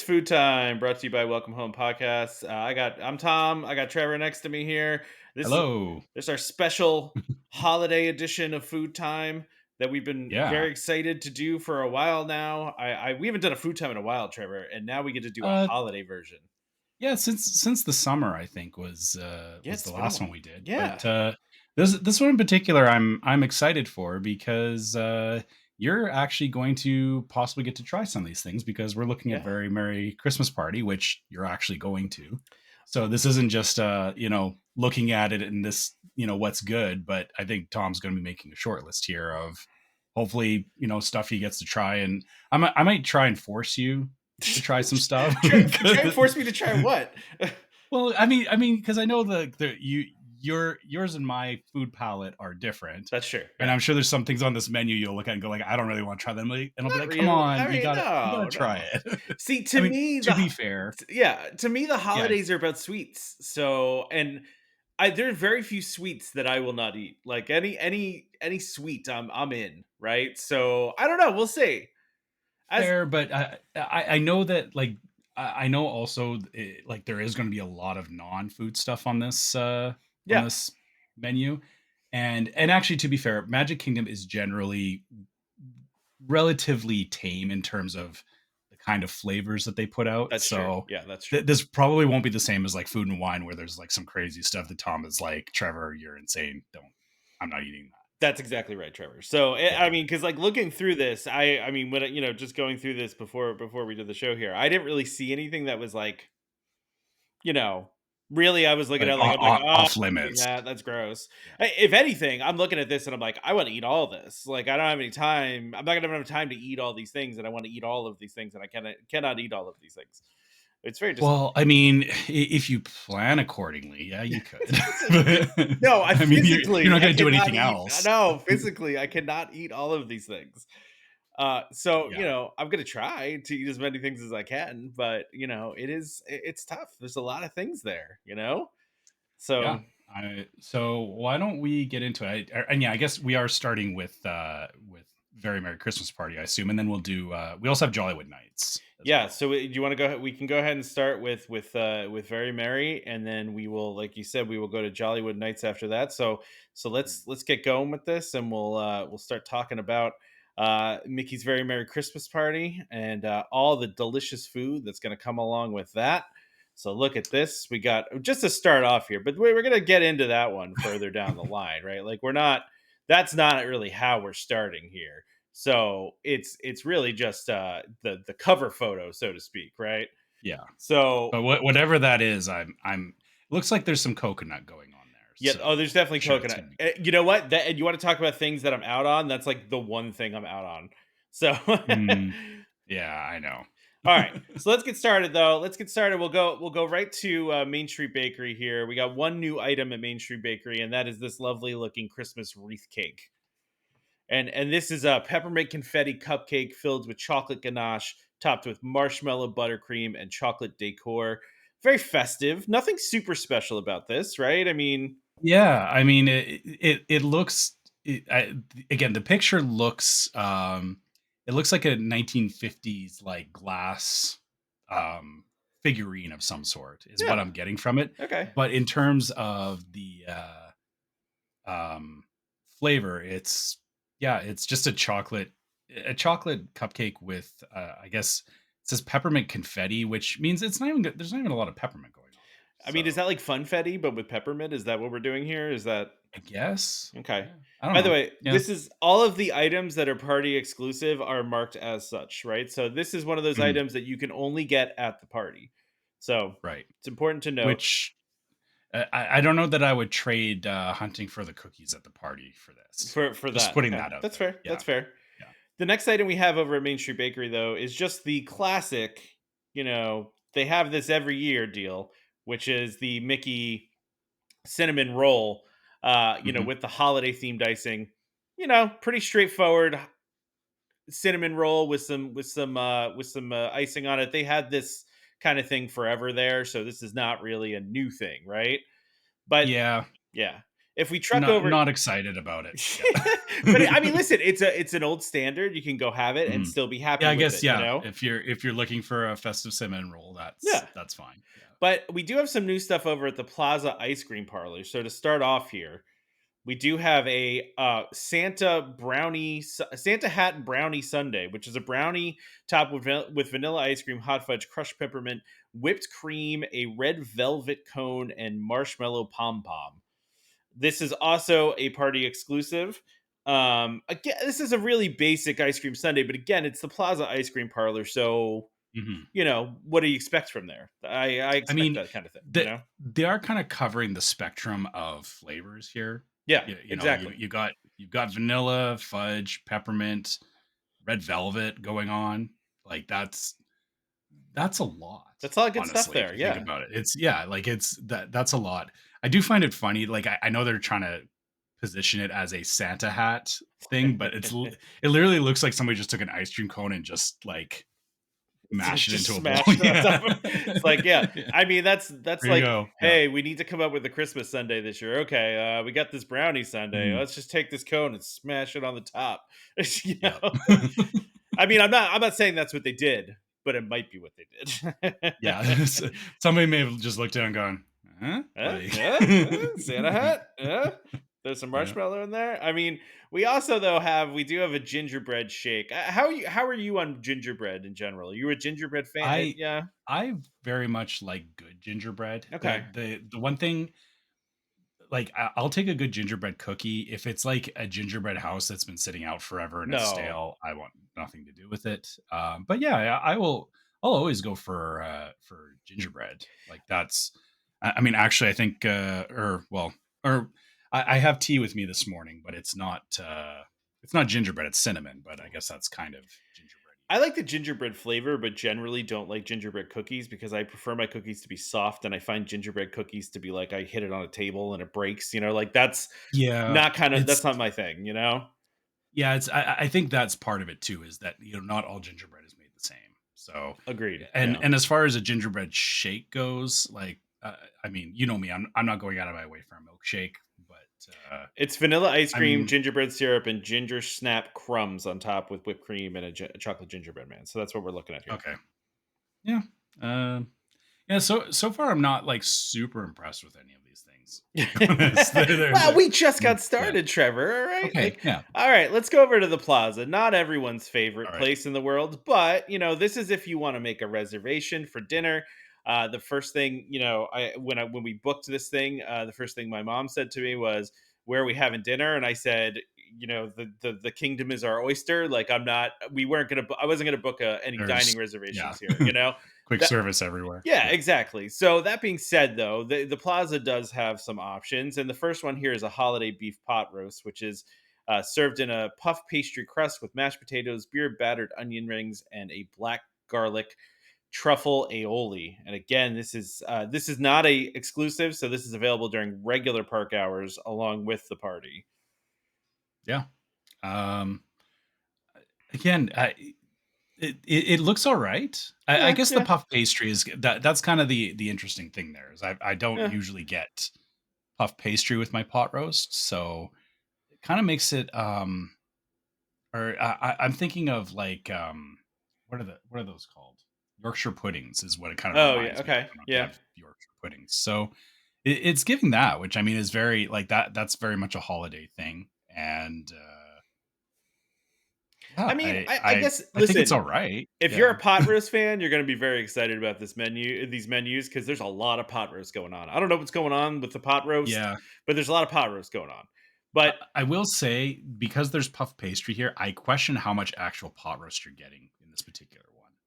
It's food time. Brought to you by Welcome Home Podcasts. I'm Tom. I got Trevor next to me here. This is Hello. this is our special holiday edition of Food Time that we've been Yeah. very excited to do for a while now. We haven't done a food time in a while, Trevor, and now we get to do a Uh holiday version. yeah, since the summer I think Yeah, was the it's been a last while. one we did. Yeah, But this one in particular I'm excited for because you're actually going to possibly get to try some of these things because we're looking at yeah. Very Merry Christmas Party, which you're actually going to. So this isn't just looking at it and this, what's good, but I think Tom's going to be making a short list here of hopefully, stuff he gets to try, and I might try and force you to try some stuff. Try and force me to try what? Well, I mean, because I know yours and my food palette are different, That's true. and Yeah. I'm sure there's some things on this menu you'll look at and go like, I don't really want to try them, and I'll be Not like, come really. on, I mean, you gotta no, try no. it. See, I to mean, me, to be fair, to me, the yeah, holidays are about sweets. So, and there are very few sweets that I will not eat. Like any sweet, I'm in. Right. So I don't know. We'll see. As fair, but I know that I know also like there is going to be a lot of non-food stuff on yeah, this menu, and actually to be fair, Magic Kingdom is generally relatively tame in terms of the kind of flavors that they put out. that's true. So Yeah, that's true. this probably won't be the same as like Food and Wine, where there's like some crazy stuff that Tom is like, Trevor, you're insane. Don't, I'm not eating that. That's exactly right, Trevor. So I Yeah. mean, because like looking through this, I mean, when just going through this before we did the show here, I didn't really see anything that was like you know, really, I was looking Like at like I'm like, "Oh, off limits. yeah, that's gross." Yeah. If anything, I'm looking at this and I'm like, "I wanna eat all this." Like, I don't have any time. I'm not gonna have enough time to eat all these things, and I wanna eat all of these things, and I cannot eat all of these things. It's very Well, I mean, if you plan accordingly, yeah, you could. But, No, I I mean, you're physically, not I going to do cannot anything eat else. no, physically, I cannot eat all of these things. So, Yeah. I'm gonna try to eat as many things as I can, but, it's tough. There's a lot of things there, you know? Yeah. So So why don't we get into it? And yeah, I guess we are starting with Very Merry Christmas Party, I assume, and then we'll do. We also have Jollywood Nights as yeah, well. so do you want to go? We can go ahead and start with Very Merry, and then we will, like you said, we will go to Jollywood Nights after that. So let's get going with this, and we'll start talking about Mickey's Very Merry Christmas Party and all the delicious food that's going to come along with that. So look at this. We got just to start off here, but we're going to get into that one further down the line, right? Like we're not. That's not really how we're starting here. So it's really just the cover photo, so to speak, right? Yeah, So but whatever that is, I'm. It looks like there's some coconut going on there, yeah, oh, so there's definitely sure it's coconut. gonna be You know what? And you want to talk about things that I'm out on? That's like the one thing I'm out on. So good. Yeah, I know. all right, so let's get started though. Let's get started. We'll go right to Main Street Bakery here. We got one new item at Main Street Bakery, and that is this lovely looking Christmas wreath cake. And this is a peppermint confetti cupcake filled with chocolate ganache, topped with marshmallow buttercream and chocolate decor. Very festive. Nothing super special about this, right? I mean, Yeah, I mean, it looks again, the picture looks it looks like a 1950s like glass um figurine of some sort is what yeah, I'm getting from it. okay. But in terms of the um flavor, it's yeah, it's just a chocolate cupcake with I guess it says peppermint confetti, which means it's not even there's not even a lot of peppermint going on. I mean, is So, that like funfetti, but with peppermint? Is that what we're doing here? Is that I guess. okay? Yeah. I don't By the know. way, Yeah. this is all of the items that are party exclusive are marked as such, right? So this is one of those Mhm. items that you can only get at the party. So Right. it's important to note Which I don't know that I would trade hunting for the cookies at the party for this. for Just that. putting Okay, that out that's there. fair. Yeah. That's fair. Yeah. The next item we have over at Main Street Bakery, though, is just the classic, they have this every year deal, which is the Mickey cinnamon roll, Mhm. with the holiday themed icing. Pretty straightforward cinnamon roll with some icing on it. They had this kind of thing forever there, so this is not really a new thing, right? But Yeah. yeah. If we truck Not over not excited about it. Yeah. but I mean, listen, it's an old standard. You can go have it and Mhm. still be Yeah, happy I with guess, it, you yeah, know? if you're looking for a festive cinnamon roll, Yeah. that's fine. Yeah. But we do have some new stuff over at the Plaza Ice Cream Parlor. So to start off here, we do have a Santa hat and brownie sundae, which is a brownie topped with vanilla ice cream, hot fudge, crushed peppermint, whipped cream, a red velvet cone, and marshmallow pom pom. This is also a party exclusive. Again, this is a really basic ice cream sundae, but again, it's the Plaza Ice Cream Parlor, so Mhm. what do you expect from there? I I expect mean, that kind of thing, you the know? they are kinda covering the spectrum of flavors here. Yeah, You know, exactly. you've got vanilla, fudge, peppermint, red velvet going on. Like, that's a lot, That's a lot of good stuff honestly, if there. you think Yeah. about it. It's yeah, like, that's a lot. I do find it funny, like, I know they're trying to position it as a Santa hat thing, but it literally looks like somebody just took an ice cream cone and just, like, mashed it Just into a bowl. smashed it on top Yeah. of it's like, yeah. Yeah. I mean, that's There you like, go. Yeah. "Hey, we need to come up with a Christmas sundae this year. Okay, we got this brownie sundae. Mhm. Let's just take this cone and smash it on the top." You Yep. know? I mean, I'm not saying that's what they did, but it might be what they did. Yeah. Somebody may have just looked down and gone, "Huh?" Like Santa hat? There's some Yeah. marshmallow in there. I mean, we do have a gingerbread shake. How are you on gingerbread in general? Are you a gingerbread fan? I Yeah. I very much like good gingerbread. Okay. The one thing like I'll take a good gingerbread cookie if it's like a gingerbread house that's been sitting out forever and it's No. stale. I want nothing to do with it. But yeah, I will. I'll always go for gingerbread. Like that's. I mean, actually, I think, or well, or I have tea with me this morning, but it's not gingerbread. It's cinnamon, but I guess that's kind of gingerbread. I like the gingerbread flavor, but generally don't like gingerbread cookies because I prefer my cookies to be soft, and I find gingerbread cookies to be like I hit it on a table and it breaks, like Yeah, that's it's not my thing, you know? yeah, it's I think that's part of it too, is that, not all gingerbread is made the same. So, Agreed. and Yeah. and as far as a gingerbread shake goes, like, I mean, you know me, I'm not going out of my way for a milkshake, but, It's vanilla ice I cream, mean gingerbread syrup, and ginger snap crumbs on top with whipped cream and a chocolate gingerbread man. So that's what we're looking at here. okay. Yeah. Yeah, so far I'm not, like, super impressed with any of these things, to be honest. Well, we just got Yeah. started, Trevor. All right. Okay, yeah. All right, let's go over to the plaza. Not everyone's favorite Alright. place in the world, but this is if you want to make a reservation for dinner. The first thing, when we booked this thing, the first thing my mom said to me was, "Where are we having dinner?" And I said, the kingdom is our oyster. Like I wasn't gonna book any dining There's yeah. reservations here. Quick That service everywhere. Yeah, Yeah. exactly. So that being said, though, the plaza does have some options, and the first one here is a holiday beef pot roast, which is served in a puff pastry crust with mashed potatoes, beer battered onion rings, and a black garlic truffle aioli. And again, this is not a exclusive, so this is available during regular park hours along with the party. Yeah. Um, again, it looks all right. I Yeah, guess the yeah, puff pastry is that's kind of the interesting thing there is I don't yeah. usually get puff pastry with my pot roast, so it kind of makes it or I'm thinking of like what are those called? Yorkshire puddings is what it kind of Oh yeah. reminds me of. I Okay. don't know if you Yeah. have Yorkshire puddings, so it's giving that, which I mean is very like that. That's very much a holiday thing, and I yeah, mean, I I I guess I think it's all listen, right. if you're Yeah, a pot roast fan, you're going to be very excited about these menus because there's a lot of pot roast going on. I don't know what's going on with the pot roast, yeah. but there's a lot of pot roast going on. But I will say because there's puff pastry here, I question how much actual pot roast you're getting in this particular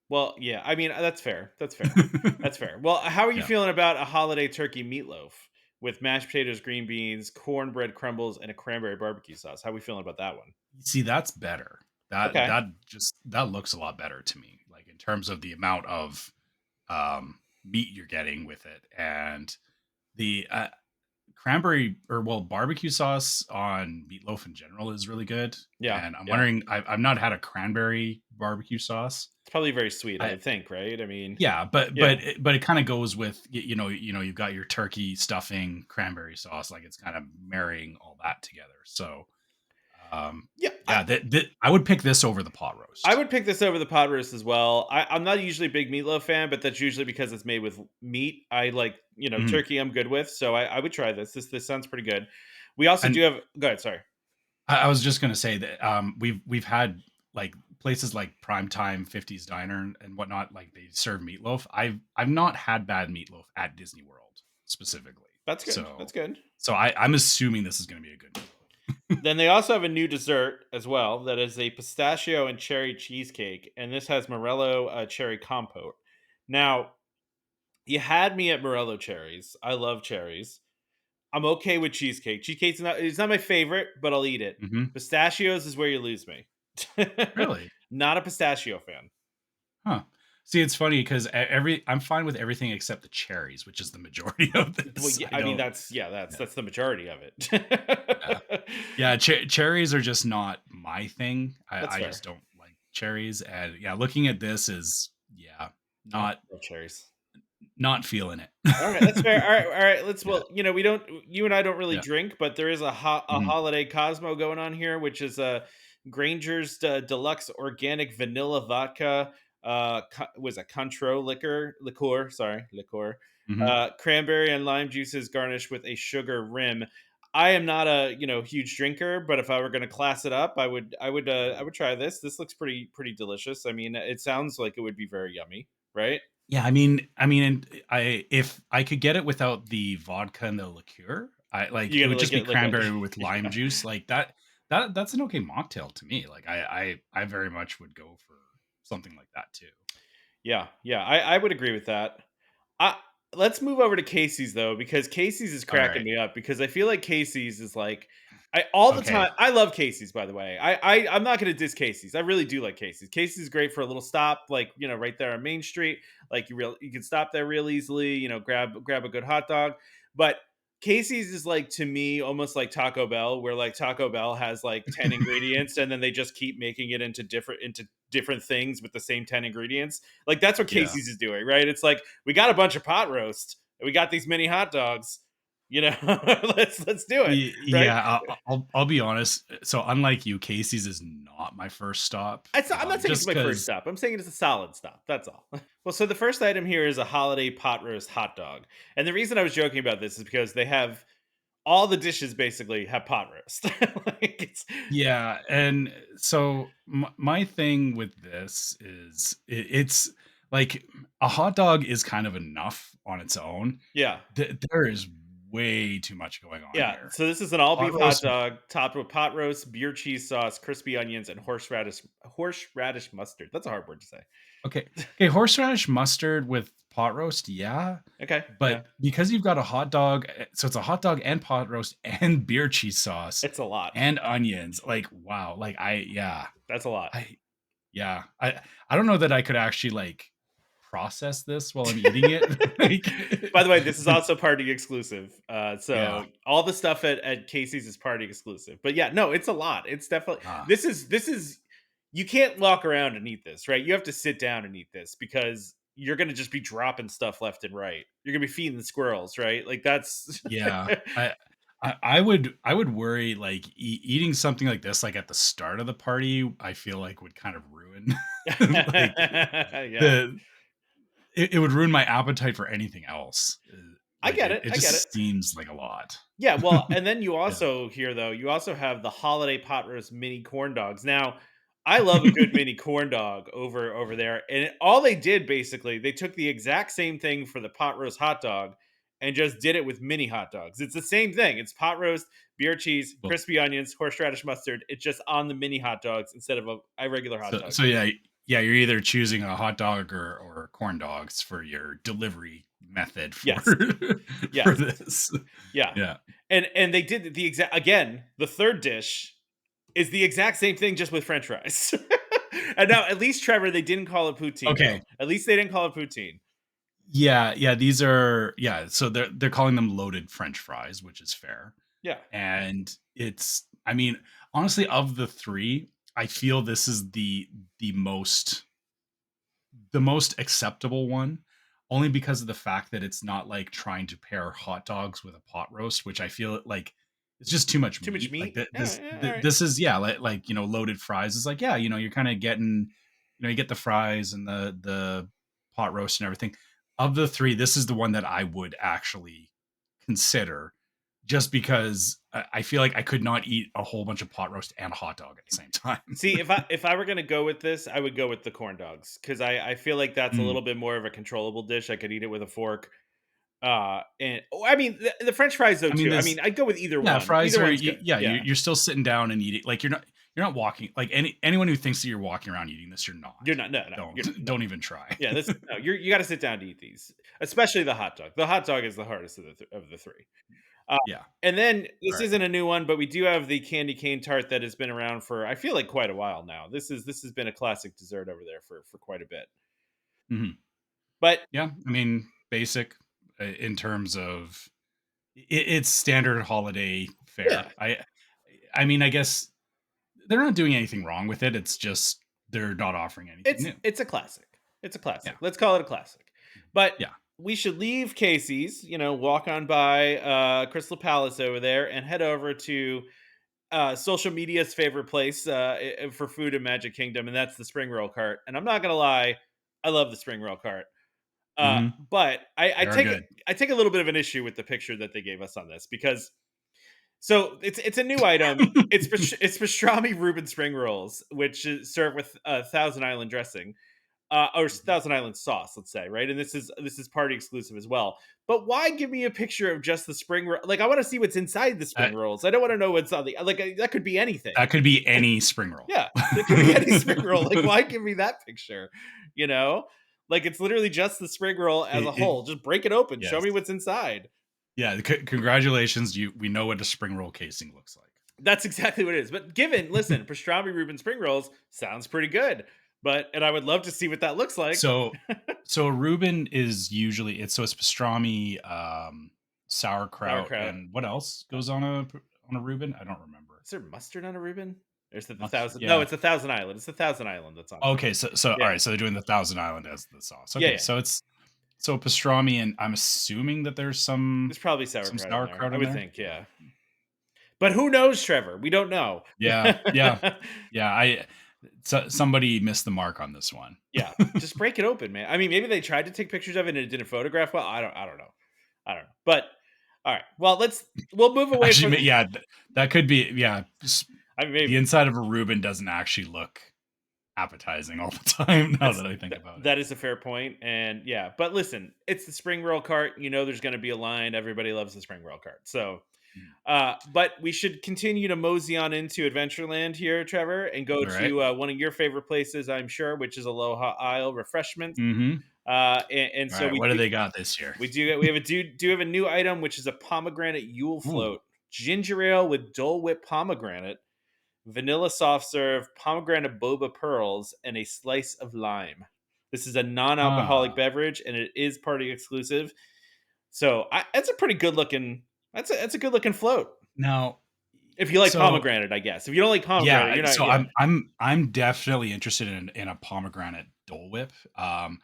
well, yeah, I mean that's fair. That's fair. one. That's fair. Well, how are you Yeah. feeling about a holiday turkey meatloaf with mashed potatoes, green beans, cornbread crumbles, and a cranberry barbecue sauce? How are we feeling about that one? See, that's better. Okay. That looks a lot better to me, like in terms of the amount of meat you're getting with it, and the cranberry or well, barbecue sauce on meatloaf in general is really good, Yeah, and I'm yeah. wondering I've not had a cranberry barbecue sauce. It's probably very sweet, I I would think, right? I mean, Yeah, yeah. but it kinda goes with you've got your turkey stuffing, cranberry sauce, like, it's kind of marrying all that together, so, Yeah, yeah, that I would pick this over the pot I roast. would pick this over the pot roast as well. I'm not usually a big meatloaf fan, but that's usually because it's made with meat. I like, Mhm, turkey I'm good with, so I would try this. This sounds pretty good. We also do and have go ahead, sorry. I was just gonna say that we've had like places like Primetime 50s Diner and whatnot, like they serve meatloaf. I've not had bad meatloaf at Disney World specifically. That's good. So That's good. I'm assuming this is gonna be a good meatloaf. Then they also have a new dessert as well that is a pistachio and cherry cheesecake, and this has Morello cherry compote. Now, you had me at Morello cherries. I love cherries. I'm okay with cheesecake. Cheesecake's not it's not my favorite, but I'll eat it. Mhm. Pistachios is where you lose me. Really? Not a pistachio fan. Huh. See, it's funny because every I'm fine with everything except the cherries, which is the majority of Well, this. yeah, I I mean don't. that's yeah, that's Yeah. that's the majority of Yeah. it. Yeah, cherries are just not my thing. That's I fair. just don't like cherries, and yeah, looking at this is yeah, Oh, not love cherries. not feeling it. All right, that's fair. All right. Let's. Yeah, Well, we don't. You and I don't really yeah, drink, but there is a mhm, holiday Cosmo going on here, which is a Granger's Deluxe Organic Vanilla Vodka. Was a Contro liqueur. Sorry, liqueur. mhm, Cranberry and lime juices garnished with a sugar rim. I am not a huge drinker, but if I were going to class it up, I mhm. would try this. This looks pretty delicious. I mean, it sounds like it would be very yummy, right? Yeah, I if I could get it without the vodka and the liqueur, I like You it gotta would like just be get like a cranberry with lime yeah. juice, like that's an okay mocktail to me. Like I very much would go for something like that too. Yeah, yeah, I would agree with that. I Let's move over to Casey's though, because Casey's is All cracking right. me up because I feel like Casey's is like I all the Okay. time. I love Casey's, by the way. I'm not gonna diss Casey's. I really do like Casey's. Casey's is great for a little stop, like right there on Main Street. Like you can stop there real easily. Grab a good hot dog. But Casey's is like to me almost like Taco Bell, where like Taco Bell has like 10 ingredients and then they just keep making it into different things with the same 10 ingredients. Like that's what Yeah. Casey's is doing, right? It's like we got a bunch of pot roast, and we got these mini hot dogs. Let's do it, right? Yeah, I'll be honest. So unlike you, Casey's is not my first stop. I'm not saying it's Just my first because, stop. I'm saying it's a solid stop. That's all. Well, so the first item here is a holiday pot roast hot dog, and the reason I was joking about this is because they have all the dishes basically have pot roast. Like yeah, and so my thing with this is it's like a hot dog is kind of enough on its own. yeah, There is way too much going on yeah. here. So this is an all Pot beef hot roast. dog topped with pot roast, beer cheese sauce, crispy onions, and horseradish mustard. That's a hard word to say. Okay. Okay, horseradish mustard with pot roast, yeah. Okay, But yeah, because you've got a hot dog, so it's a hot dog and pot roast and beer cheese sauce it's a lot. and onions. Like, wow. Like yeah. That's a lot. I yeah. I don't know that I could actually like process this while I'm eating it. Like By the way, this is also party exclusive. yeah. So all the stuff at Casey's is party exclusive. But yeah, no, it's a lot. It's definitely Ah, this is you can't walk around and eat this, right? You have to sit down and eat this because you're gonna just be dropping stuff left and right. You're gonna be feeding the squirrels, right? Like that's yeah. I would worry like eating something like this like at the start of the party, I feel like would kind of ruin like yeah. the it would ruin my appetite for anything else. I Like get it it. it I get it. just seems like a lot. Yeah, well, and then you Yeah. also here though, you also have the holiday pot roast mini corn dogs. Now, I love a good mini corn dog over there. And all they did basically, they took the exact same thing for the pot roast hot dog and just did it with mini hot dogs. It's the same thing. It's pot roast, beer cheese, Well, crispy onions, horseradish mustard. It's just on the mini hot dogs instead of a regular hot dog. so yeah, yeah, you're either choosing a hot dog or corn dogs for your delivery method for Yes. for Yes. this. Yeah. Yeah. And they did the exact again, the third dish is the exact same thing just with french fries. And now at least Trevor, they didn't call it poutine though. Okay. At least they didn't call it poutine. Yeah, yeah, these are so they're calling them loaded French fries, which is fair. Yeah. And it's I mean, honestly, of the 3, I feel this is the most acceptable one, only because of the fact that it's not like trying to pair hot dogs with a pot roast, which I feel like it's just too much Too much meat. Like meat? Yeah, yeah, all right. this is like loaded fries is like you're kind of getting you get the fries and the pot roast and everything. Of the 3, this is the one that I would actually consider, just because I feel like I could not eat a whole bunch of pot roast and a hot dog at the same time. See, if I were gonna go with this, I would go with the corn dogs because I feel like that's a Mm. little bit more of a controllable dish. I could eat it with a fork. And I mean the French fries though I mean, too. I this mean, I'd go with either Yeah, one. fries Either are one's good. yeah, Yeah, you're still sitting down and eating, like, you're not walking, like, anyone who thinks that you're walking around eating this, you're not. you're not. No, no, Don't you're no. don't even try. Yeah, this no. You got to sit down to eat these, especially the hot dog. The hot dog is the hardest of the three. Uh, Yeah, and then this alright. isn't a new one, but we do have the candy cane tart that has been around for I feel like quite a while now. This has been a classic dessert over there for quite a bit. Mhm. But Yeah, I mean, basic, in terms of it's standard holiday yeah, fare. I mean, I guess they're not doing anything wrong with it, it's just they're not offering anything new. it's a classic. It's a Yeah. classic. Let's call it a classic. But Yeah. we should leave Casey's, walk on by Crystal Palace over there and head over to social media's favorite place for food in Magic Kingdom, and that's the spring roll cart. And I'm not gonna lie, I love the spring roll cart. Mhm. But They are good. I take a little bit of an issue with the picture that they gave us on this because so it's a new item. It's pastrami Reuben spring rolls, which is served with Thousand Island dressing or Mhm. Thousand Island sauce, let's say, right? And this is party exclusive as well. But why give me a picture of just the spring roll? Like I want to see what's inside the spring That rolls. I don't want to know what's on the like. That could be anything. that could be any spring roll. Yeah, it could be any spring roll. Like why give me that picture? You know, like it's literally just the spring roll as a It whole. Just break it open. Show yes. me what's inside. Yeah, congratulations, we know what a spring roll casing looks like. That's exactly what it is. But given, listen, pastrami Reuben spring rolls sounds pretty good. And I would love to see what that looks like. So so a Reuben is usually it's pastrami, sauerkraut, Sauerkraut. and what else goes on a Reuben? I don't remember. Is there mustard on a Reuben? Or is it the Mustard, thousand? No, yeah. it's the Thousand Island. It's the Thousand Island that's on it. Okay, so Yeah, alright, so they're doing the Thousand Island as the sauce. yeah, Okay, yeah. so it's pastrami, and I'm assuming that there's There's probably some sauerkraut in there. sauerkraut I in would there? think, Yeah. yeah. But who knows, Trevor? We don't know. Yeah, yeah, yeah, somebody missed the mark on this one. Yeah, just break it open, man. I mean, maybe they tried to take pictures of it and it didn't photograph well. I don't know. I don't know. But all right. Well, we'll move away Actually, from. yeah, that could be, I mean, the maybe inside of a Reuben doesn't actually look appetizing all the time now that's that I think about it. that is a fair point. And yeah, but listen, it's the spring roll cart. You know, there's going to be a line. Everybody loves the spring roll cart. So Mm. but we should continue to mosey on into Adventureland here, Trevor, and go All right. to one of your favorite places, I'm sure, which is Aloha Isle Refreshments. Mhm. And All so right, what do they got this year? we have a do have a new item, which is a pomegranate Yule Ooh. float, ginger ale with Dole Whip pomegranate, vanilla soft serve, pomegranate boba pearls, and a slice of lime. This is a non-alcoholic Ah, beverage, and it is party exclusive. So that's a pretty good looking. That's a good looking float. now If you like so pomegranate, I guess. If you don't like pomegranate, yeah, you're not. so Yeah, I'm definitely interested in a pomegranate Dole Whip. I'm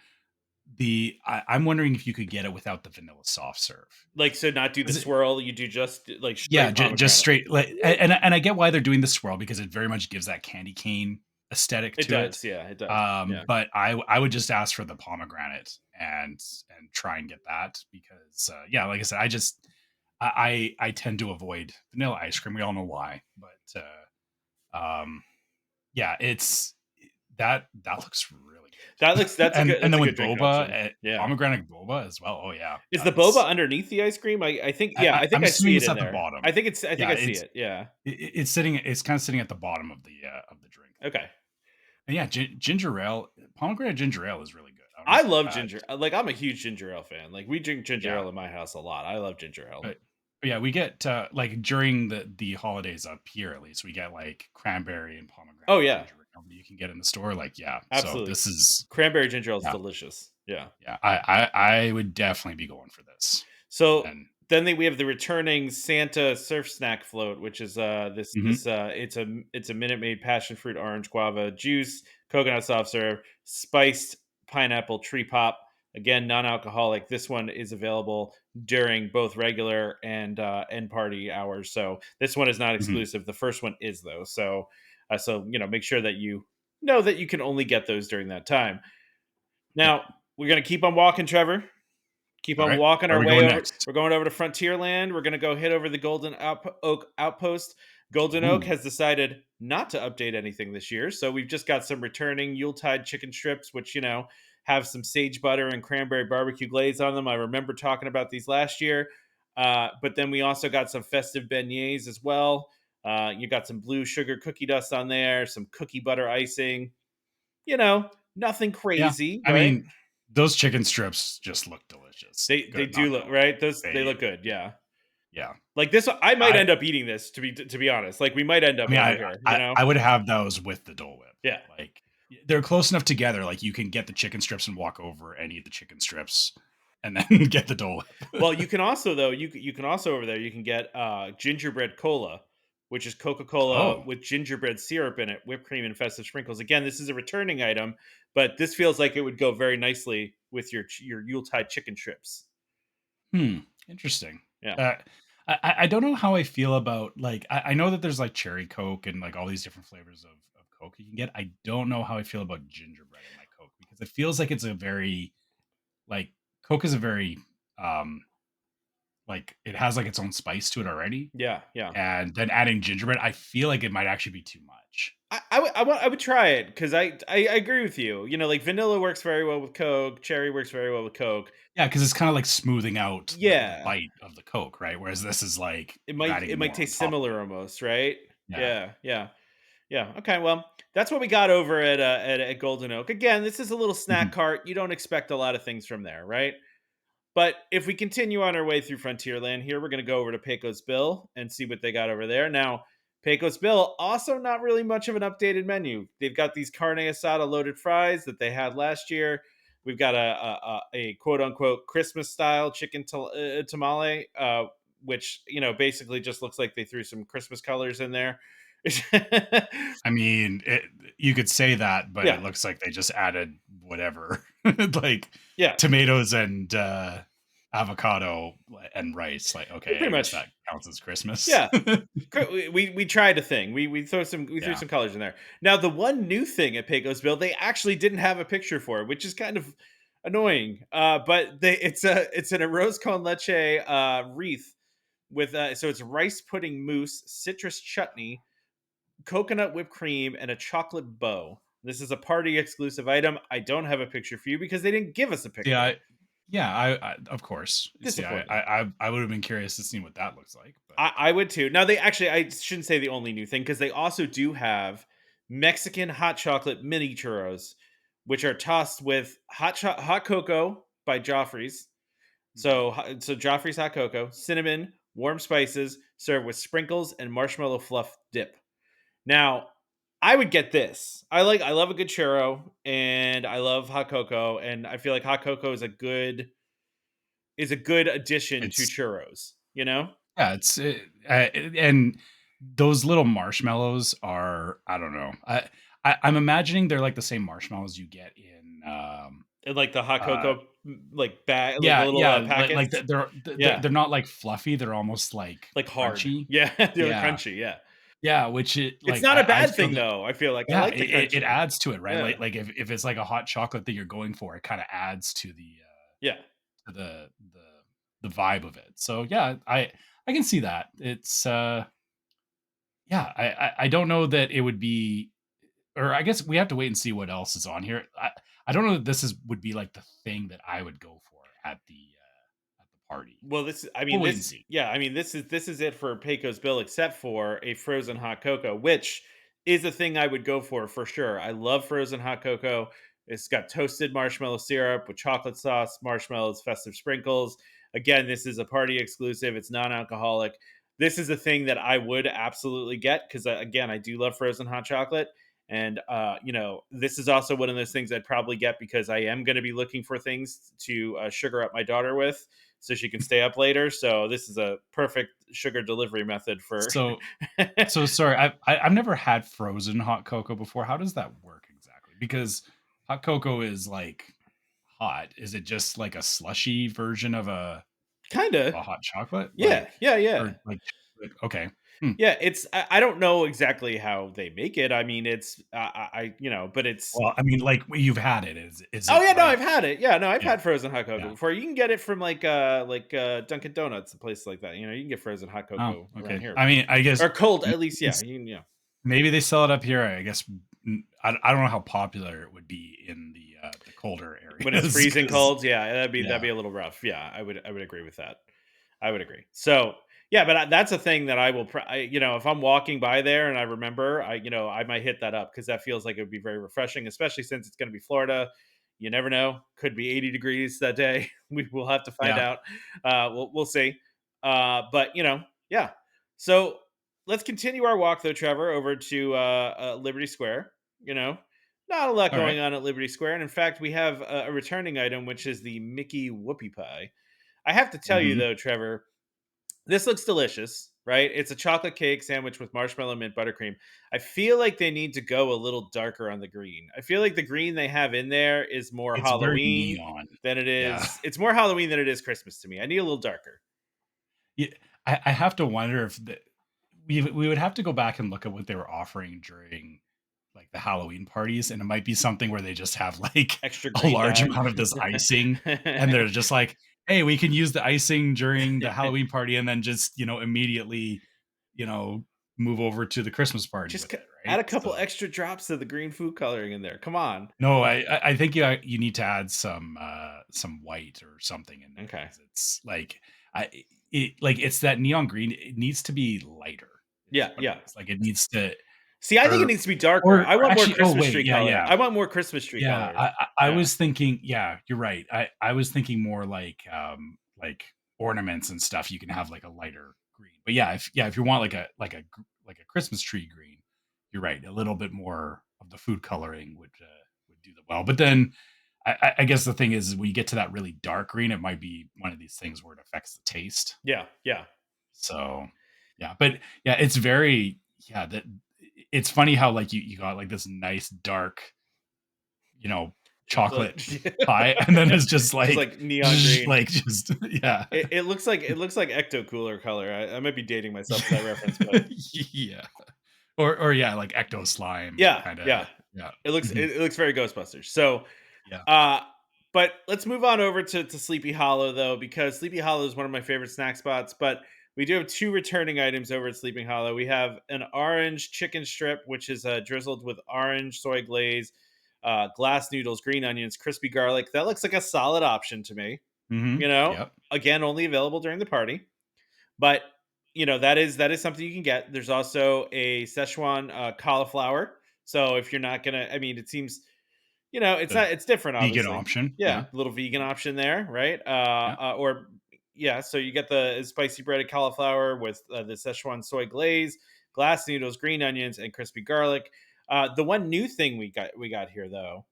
wondering if you could get it without the vanilla soft serve. like so, not do the 'Cause swirl. You do just like Yeah, straight just pomegranate. straight, like, and I get why they're doing the swirl, because it very much gives that candy cane aesthetic It to it. does. Yeah, it does. Yeah, But I would just ask for the pomegranate and try and get that, because yeah, like I said, I tend to avoid vanilla ice cream. We all know why, but yeah, it's that looks really good. that's a good And then with drink boba, option. Yeah. Pomegranate boba as well. Oh yeah, Is the boba that's underneath the ice cream? I think. Yeah, I I'm think I see assuming it it's in at the there. bottom. I think Yeah, I see it. Yeah. it's sitting. It's kind of sitting at the bottom of the drink there. Okay. And yeah, ginger ale, pomegranate ginger ale is really good. I don't know I if you've love had. ginger. Like I'm a huge ginger ale fan. Like we drink ginger Yeah, ale in my house a lot. I love ginger ale. but yeah, we get like during the holidays up here, at least we get like cranberry and Oh pomegranate yeah, ginger ale that you can get in the store. Like, yeah, so absolutely. this is Cranberry ginger ale is yeah, delicious. Yeah. Yeah, I would definitely be going for this. So And then we have the returning Santa surf snack float, which is mhm, it's a Minute Maid passion fruit orange guava juice, coconut soft serve, spiced pineapple tree pop. Again, non-alcoholic. This one is available during both regular and party hours. So this one is not mhm, exclusive. The first one is though. So make sure that you know that you can only get those during that time. yep. Now we're gonna keep on walking, Trevor. Keep All on right, walking where are our we way going over. next? We're going over to Frontierland. We're going to go hit over the Oak Outpost. Golden Oak Ooh, has decided not to update anything this year, so we've just got some returning Yuletide chicken strips, which have some sage butter and cranberry barbecue glaze on them. I remember talking about these last year, but then we also got some festive beignets as well. You got some blue sugar cookie dust on there, some cookie butter icing. Nothing yeah. crazy, I right? mean, those chicken strips just look delicious. They Good, do not look gonna lie. right. They They, look good. Yeah. yeah. Like this, I might I end up eating this to be honest. Like we might end I up mean, over I here. I I would have those with the Dole Whip. Yeah. Like, they're close enough together, like, you can get the chicken strips and walk over and eat the chicken strips, and then get the Dole Whip. Well, you can also though you can also over there you can get gingerbread cola, which is Coca Cola Oh, with gingerbread syrup in it, whipped cream, and festive sprinkles. Again, this is a returning item, but this feels like it would go very nicely with your Yuletide chicken strips. hmm, interesting. Yeah. Uh, I don't know how I feel about, like, I know that there's, like, cherry Coke and, like, all these different flavors of Coke you can get. I don't know how I feel about gingerbread in my Coke because it feels like it's a very, like, Coke is a very, um, like, it has, like, its own spice to it already, Yeah. Yeah. and then adding gingerbread, I feel like it might actually be too much. I would try it because I agree with you. Like vanilla works very well with Coke. Cherry works very well with Coke. Yeah, because it's kinda, like, smoothing out the Yeah. bite of the Coke, right? Whereas this is, like, It you're might adding it might more on taste top of similar it. almost, right? Yeah. Yeah, yeah, yeah. Okay, well, that's what we got over at Golden Oak. Again, this is a little snack Mhm. cart. You don't expect a lot of things from there, right? But if we continue on our way through Frontierland here, we're going to go over to Pecos Bill and see what they got over there. Now, Pecos Bill, also not really much of an updated menu. They've got these carne asada loaded fries that they had last year. We've got a quote unquote Christmas style chicken tamale, which, basically just looks like they threw some Christmas colors in there. I mean, you could say that, but it Yeah, looks like they just added whatever, like yeah, tomatoes and avocado and rice. Like, okay, pretty I guess much. that counts as Christmas. Yeah, we tried a thing. We threw Yeah, some colors in there. Now the one new thing at Pecosville, they actually didn't have a picture for, which is kind of annoying. But it's an rose con leche wreath with so it's rice pudding mousse, citrus chutney, coconut whipped cream, and a chocolate bow. This is a party exclusive item. I don't have a picture for you because they didn't give us a yeah, picture. I of course. See, Disappointing. I would have been curious to see what that looks like, but I would too. Now I shouldn't say the only new thing because they also do have Mexican hot chocolate mini churros, which are tossed with hot cocoa by Joffrey's. mhm. So Joffrey's hot cocoa, cinnamon, warm spices, served with sprinkles and marshmallow fluff dip. Now, I would get this. I love a good churro and I love hot cocoa and I feel like hot cocoa is a good addition to It's churros, you know? yeah, and those little marshmallows are, I don't know. I'm imagining they're like the same marshmallows you get in And like the hot uh cocoa, like bag, like the yeah, little yeah, like packets. they're Yeah, they're not like fluffy, they're almost like like hard. crunchy. Yeah, they're Yeah. crunchy. Yeah, Yeah, which it it's like not a I bad feel thing that though. I feel like I yeah, like the it crunchy. adds to it, right? Yeah, Like if it's like a hot chocolate that you're going for, it kinda adds yeah. to the vibe of it. So yeah, I can see that. It's yeah, I don't know that it would be, or I guess we have to wait and see what else is on here. I don't know that this is would be like the thing that I would go for at the party. Well, I We'll mean, wait and see. yeah, I mean, this is it for Pecos Bill, except for a frozen hot cocoa, which is a thing I would go for sure. I love frozen hot cocoa. It's got toasted marshmallow syrup with chocolate sauce, marshmallows, festive sprinkles. Again, this is a party exclusive. It's non-alcoholic. This is a thing that I would absolutely get because, again, I do love frozen hot chocolate. And this is also one of those things I'd probably get because I am going to be looking for things to sugar up my daughter with, so she can stay up later. So this is a perfect sugar delivery method for. So so sorry, I've never had frozen hot cocoa before. How does that work exactly? Because hot cocoa is like hot. Is it just like a slushy version of Kind of. a hot chocolate? Yeah, yeah, Or yeah. like chocolate? Okay. Hmm. Yeah, I don't know exactly how they make it. I mean, it's but it's. Well, I mean, like you've had it. Is Oh it yeah, no, I've like had it. Yeah, no, I've yeah, had frozen hot cocoa yeah. before. You can get it from Dunkin' Donuts and places like that. You can get frozen hot Oh, cocoa around okay. here, I mean, I guess or cold m- at least. Yeah, it's maybe they sell it up here. I guess I don't know how popular it would be in the colder when it's areas freezing because cold. Yeah, that'd yeah, be a little rough. Yeah, I would agree with that. I would agree. So yeah, but that's a thing that I will. If I'm walking by there and I remember, I might hit that up because that feels like it would be very refreshing, especially since it's going to be Florida. You never know; could be 80 degrees that day. We will have to find yeah. out. We'll see. But yeah. So let's continue our walk though, Trevor, over to Liberty Square. You know, not a lot All right. going on at Liberty Square, and in fact, we have a returning item, which is the Mickey Whoopie Pie. I have to tell you Hmm. though, Trevor, this looks delicious, right? It's a chocolate cake sandwich with marshmallow mint buttercream. I feel like they need to go a little darker on the green. I feel like the green they have in there is more It's very Halloween neon. than it Yeah. is. It's more Halloween than it is Christmas to me. I need a little darker. Yeah, I have to wonder if we would have to go back and look at what they were offering during like the Halloween parties, and it might be something where they just have like Extra a green large dye. amount of this icing, and they're just like, "Hey, we can use the icing during the Halloween party, and then just immediately, you know, move over to the Christmas party Just with it, add right?" a couple So extra drops of the green food coloring in there. Come on. no, I think you need to add some white or something in there Okay. because it's like it's that neon green. It needs to be lighter, is Yeah, what it yeah. is. Like it needs to See, I think it or needs to be darker. I or want more actually oh Christmas wait, tree yeah, color. yeah. I want more Christmas tree Yeah, color. I Yeah. was thinking yeah, you're right. I was thinking more like ornaments and stuff, you can have like a lighter green. But if you want like a Christmas tree green, you're right. A little bit more of the food coloring would do the well. But then I guess the thing is when you get to that really dark green, it might be one of these things where it affects the taste. Yeah, yeah. So yeah, but yeah, it's very that it's funny how like you got like this nice dark you know, Chocolate. chocolate pie, and then it's just Just like like neon green. just yeah. It looks like ecto cooler color. I might be dating myself with that reference, but Yeah. Or yeah, like ecto slime yeah, yeah. kinda yeah. It looks it, Mhm. it looks very Ghostbusters. So, Yeah. uh, but let's move on over to Sleepy Hollow though, because Sleepy Hollow is one of my favorite snack spots. But we do have two returning items over at Sleeping Hollow. We have an orange chicken strip, which is drizzled with orange soy glaze, glass noodles, green onions, crispy garlic. That looks like a solid option to me. You Mhm. know, Yep. again, only available during the party. But that is something you can get. There's also a Szechuan cauliflower. So if you're not gonna, I mean, it seems The it's different, vegan obviously. option. Yeah, Yeah. little vegan option there, right? Yeah. Or yeah, so you get the spicy breaded cauliflower with the Szechuan soy glaze, glass noodles, green onions, and crispy garlic. The one new thing we got here though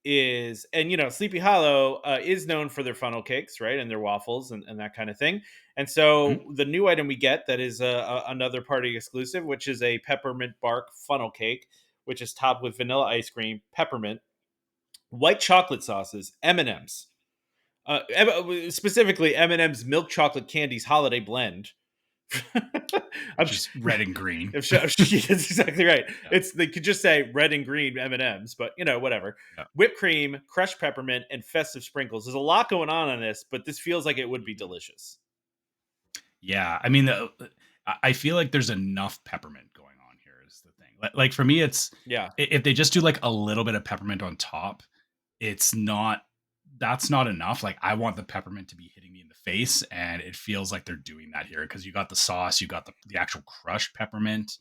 is, and Sleepy Hollow is known for their funnel cakes, right, and their waffles and that kind of thing. And Mhm. so the new item we get that is another party exclusive, which is a peppermint bark funnel cake, which is topped with vanilla ice cream, peppermint, white chocolate sauces, M and M's, specifically M and M's milk chocolate candies holiday blend. I'm Which is red and green. That's exactly right. Yeah. It's they could just say red and green M and M's, but whatever. Yeah. Whipped cream, crushed peppermint, and festive sprinkles. There's a lot going on this, but this feels like it would be delicious. Yeah, I mean, I feel like there's enough peppermint going on here is the thing. Like for me, it's Yeah, if they just do like a little bit of peppermint on top, it's not that's not enough. Like I want the peppermint to be hitting me in the face, and it feels like they're doing that here because you got the sauce, you got the actual crushed peppermint,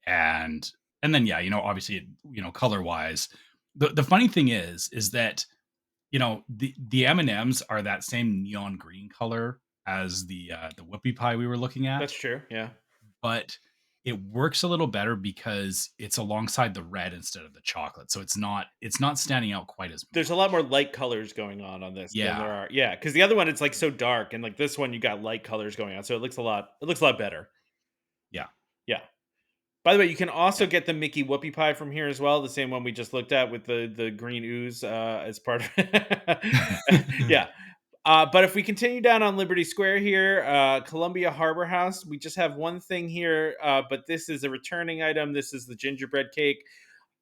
and then yeah, obviously, color wise, the funny thing is that the M&Ms are that same neon green color as the whoopie pie we were looking that's at, true. Yeah, but it works a little better because it's alongside the red instead of the chocolate, so it's not standing out quite as There's a lot much. more light colors going on this than there Yeah. are, yeah, because the other one, it's, like, so dark, and, like, this one, you got light colors going on, so it looks a lot better. Yeah. Yeah. By the way, you can Yeah. also get the Mickey whoopie pie from here as well, the same one we just looked at with the green ooze, as part of Yeah. But if we continue down on Liberty Square here, Columbia Harbor House, we just have one thing here, but this is a returning item. This is the gingerbread cake.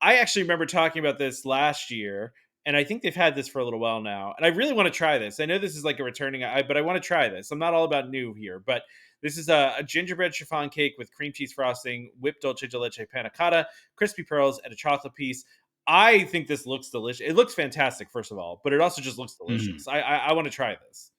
I actually remember talking about this last year, and I think they've had this for a little while now. And I really want to try this. I know this is like a returning, but I want to try this. I'm not all about new here, but this is a gingerbread chiffon cake with cream cheese frosting, whipped dulce de leche panna cotta, crispy pearls, and a chocolate piece. I think this looks delicious. It looks fantastic, first of all, but it also just looks Mhm. delicious. I want to try this.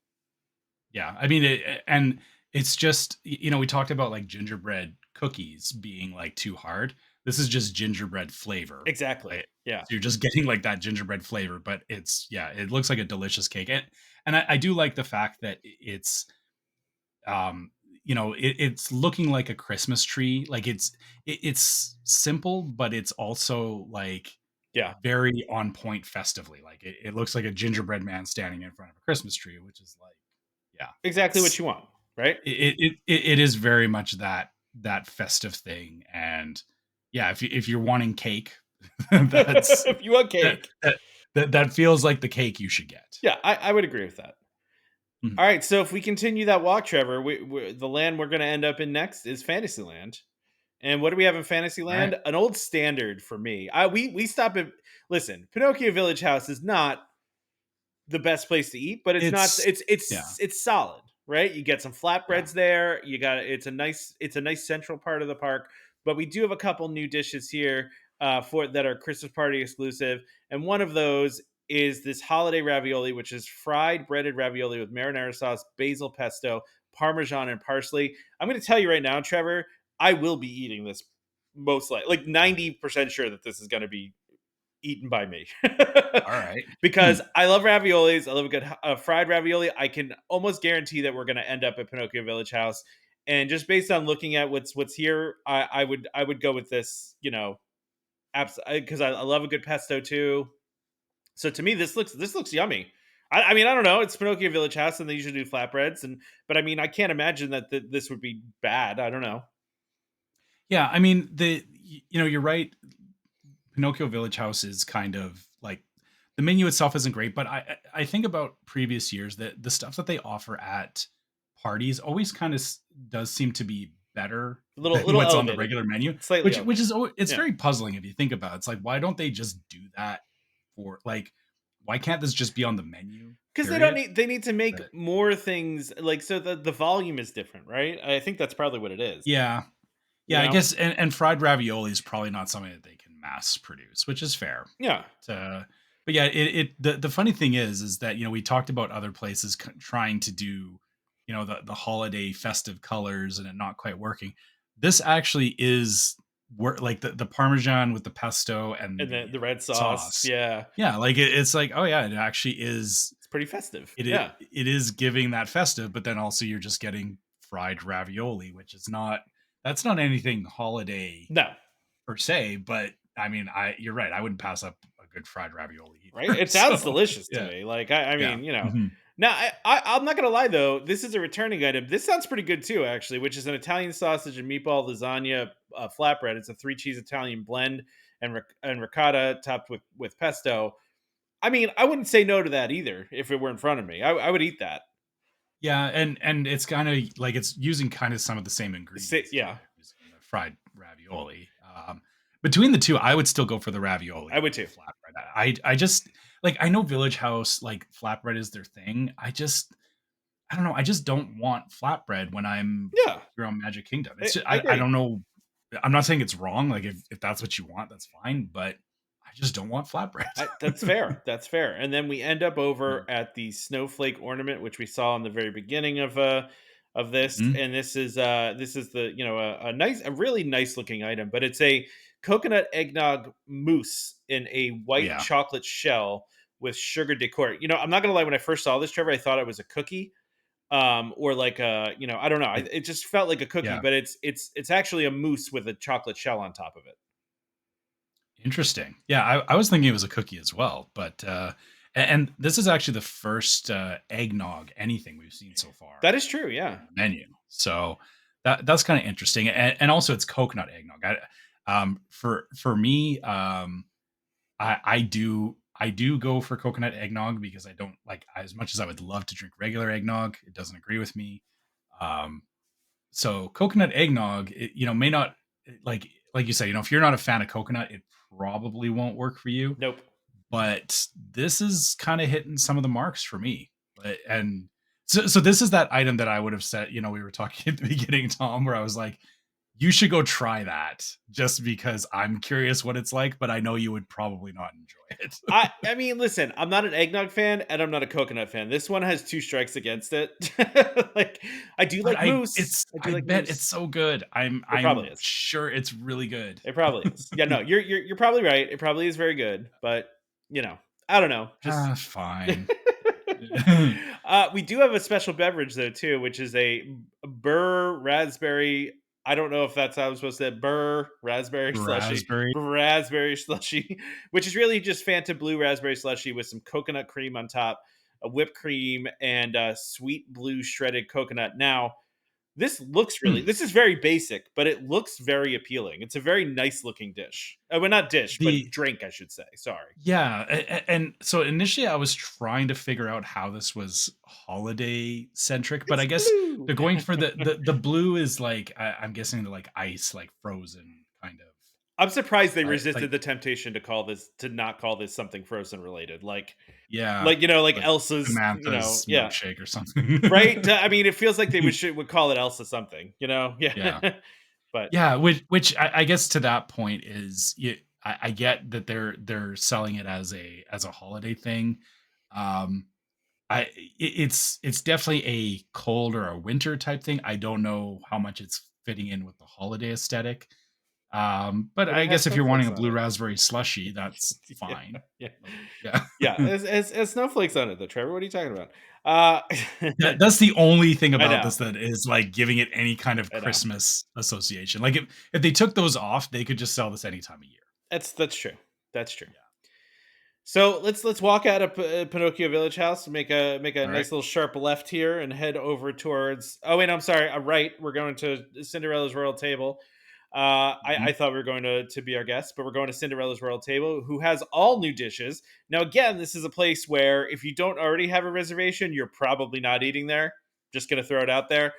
Yeah, I mean, and it's just we talked about like gingerbread cookies being like too hard. This is just gingerbread flavor, Exactly. like Yeah. so you're just getting like that gingerbread flavor, but it's yeah, it looks like a delicious cake, and I do like the fact that it's um it's looking like a Christmas tree, like it's simple, but it's also like Yeah. very on point festively. Like it looks like a gingerbread man standing in front of a Christmas tree, which is like yeah, Exactly what it's you want, right? it is very much that festive thing, and yeah, if you're wanting cake, that's If you want that cake. that feels like the cake you should get. Yeah, I would agree with that. Mhm. All right, so if we continue that walk, Trevor, the land we're going to end up in next is Fantasyland. And what do we have in All right. Fantasyland? An old standard for me. We stop at, listen. Pinocchio Village House is not the best place to eat, but it's not. It's It's yeah. it's it's solid, right? You get some Yeah. flatbreads there. You got it's a nice central part of the park. But we do have a couple new dishes here for that are Christmas party exclusive, and one of those is this holiday ravioli, which is fried breaded ravioli with marinara sauce, basil pesto, parmesan, and parsley. I'm going to tell you right now, Trevor, I will be eating this most like 90% sure that this is going to be eaten by me. Alright. Hmm. Because I love raviolis. I love a good fried ravioli. I can almost guarantee that we're going to end up at Pinocchio Village House. And just based on looking at what's here, I would go with this. Because I love a good pesto too. So to me, this looks yummy. I mean, I don't know. It's Pinocchio Village House, and they usually do flatbreads, but I mean, I can't imagine that this would be bad. I don't know. Yeah, I mean, you're right. Pinocchio Village House is kind of like the menu itself isn't great, but I think about previous years that the stuff that they offer at parties always kind of does seem to be better A little than little what's on the elevated, regular menu, slightly which elevated. is it's Yeah. very puzzling if you think about it. It's like why don't they just do that for like why can't this just be on the menu? Because Period. they need to make But more things, like, so the volume is different, right? I think that's probably what it is, yeah, you yeah, I know? guess and fried ravioli is probably not something that they can mass produce, which is fair. Yeah, But yeah, the funny thing is that we talked about other places trying to do the holiday festive colors and it not quite working. This actually is work like the parmesan with the pesto and and then the the red sauce, sauce. yeah, Yeah, like it's like oh yeah, it actually is it's pretty festive, it yeah. it is giving that festive, but then also you're just getting fried ravioli, which is not that's not anything holiday No, per se, but I mean, you're right. I wouldn't pass up a good fried ravioli right? either. It sounds So delicious to yeah, me, like, I yeah, mean, mhm, Now, I'm not gonna lie, though, this is a returning item. This sounds pretty good too, actually, which is an Italian sausage and meatball lasagna, flatbread. It's a 3 cheese Italian blend and ricotta topped with pesto. I mean, I wouldn't say no to that either if it were in front of me. I would eat that. yeah, and it's kind of like it's using kind of some of the same ingredients as what Yeah, they're using in the fried ravioli. Between the two, I would still go for the I ravioli would over the too. flatbread. I just like I know Village House like flatbread is their thing. I don't know. I just don't want flatbread when I'm Yeah, here on Magic Kingdom. I, It's just, I I agree. don't know. I'm not saying it's wrong. Like if that's what you want, that's fine. But I just don't want flatbread. That's fair. That's fair. And then we end up Mm. over at the snowflake ornament, which we saw in the very beginning of this. Mhm. And this is the a really nice looking item, but it's a coconut eggnog mousse in a Oh white yeah. chocolate shell with sugar decor. I'm not gonna lie. When I first saw this, Trevor, I thought it was a cookie. or like I don't know. Like, It just felt like a cookie, yeah, but it's actually a mousse with a chocolate shell on top of it. interesting. Yeah, I was thinking it was a cookie as well, but and this is actually the first eggnog anything we've seen so far That is true. on Yeah, the menu. So that's kind of interesting, and also it's coconut eggnog. For me, I do go for coconut eggnog because I don't like, as much as I would love to drink regular eggnog, it doesn't agree with me. Um, so coconut eggnog, may not, like you said, if you're not a fan of coconut, it probably won't work for you. nope. But this is kind of hitting some of the marks for me. And so this is that item that I would have said, we were talking at the beginning, Tom, where I was like, you should go try that just because I'm curious what it's like, but I know you would probably not enjoy it. I mean, listen, I'm not an eggnog fan and I'm not a coconut fan. This one has two strikes against it. Like, I do But like mousse. I do I like bet it's mousse. so good. It probably I'm is. sure it's really good. It probably is. Yeah, no, you're probably right. It probably is very good, but you know, I don't know. Just Fine. we do have a special beverage though too, which is a burr raspberry. I don't know if that's how I'm supposed to say it, burr Raspberry. raspberry slushy, which is really just Fanta blue raspberry slushy with some coconut cream on top, a whipped cream, and sweet blue shredded coconut. Now, Hmm. this is very basic, but it looks very appealing. It's a very nice looking dish. Well, not dish, but The drink, I should say. Sorry. Yeah, and so initially I was trying to figure out how this was holiday centric, but I It's guess blue. they're going for the blue is like, I'm guessing the like ice, like frozen kind of. I'm surprised they Like, resisted the temptation to not call this something frozen related. yeah, Like like Elsa's, Samantha's yeah, milkshake or something. right? I mean, it feels like they would call it Elsa something, Yeah. yeah. But Yeah, which I guess to that point is, I get that they're selling it as a holiday thing. Um, it's definitely a cold or a winter type thing. I don't know how much it's fitting in with the holiday aesthetic. But but it I has guess if you're wanting snowflakes a on blue it. raspberry slushy, that's Yeah, fine. yeah, Like, yeah. yeah. It's snowflakes on it though, Trevor. What are you talking about? Uh, That's the only thing I about know, this that is like giving it any kind of I know. Christmas association. Like, if they took those off, they could just sell this any time of year. That's true. That's true. Yeah. So let's walk out of Pinocchio Village House, make a All right. nice little sharp left here, and head over towards. Oh wait, I'm sorry, a right. We're going to Cinderella's Royal Table. I Mhm. thought we were going to be our guests, but we're going to Cinderella's Royal Table, who has all new dishes. Now, again, this is a place where if you don't already have a reservation, you're probably not eating there. Just gonna throw it out there.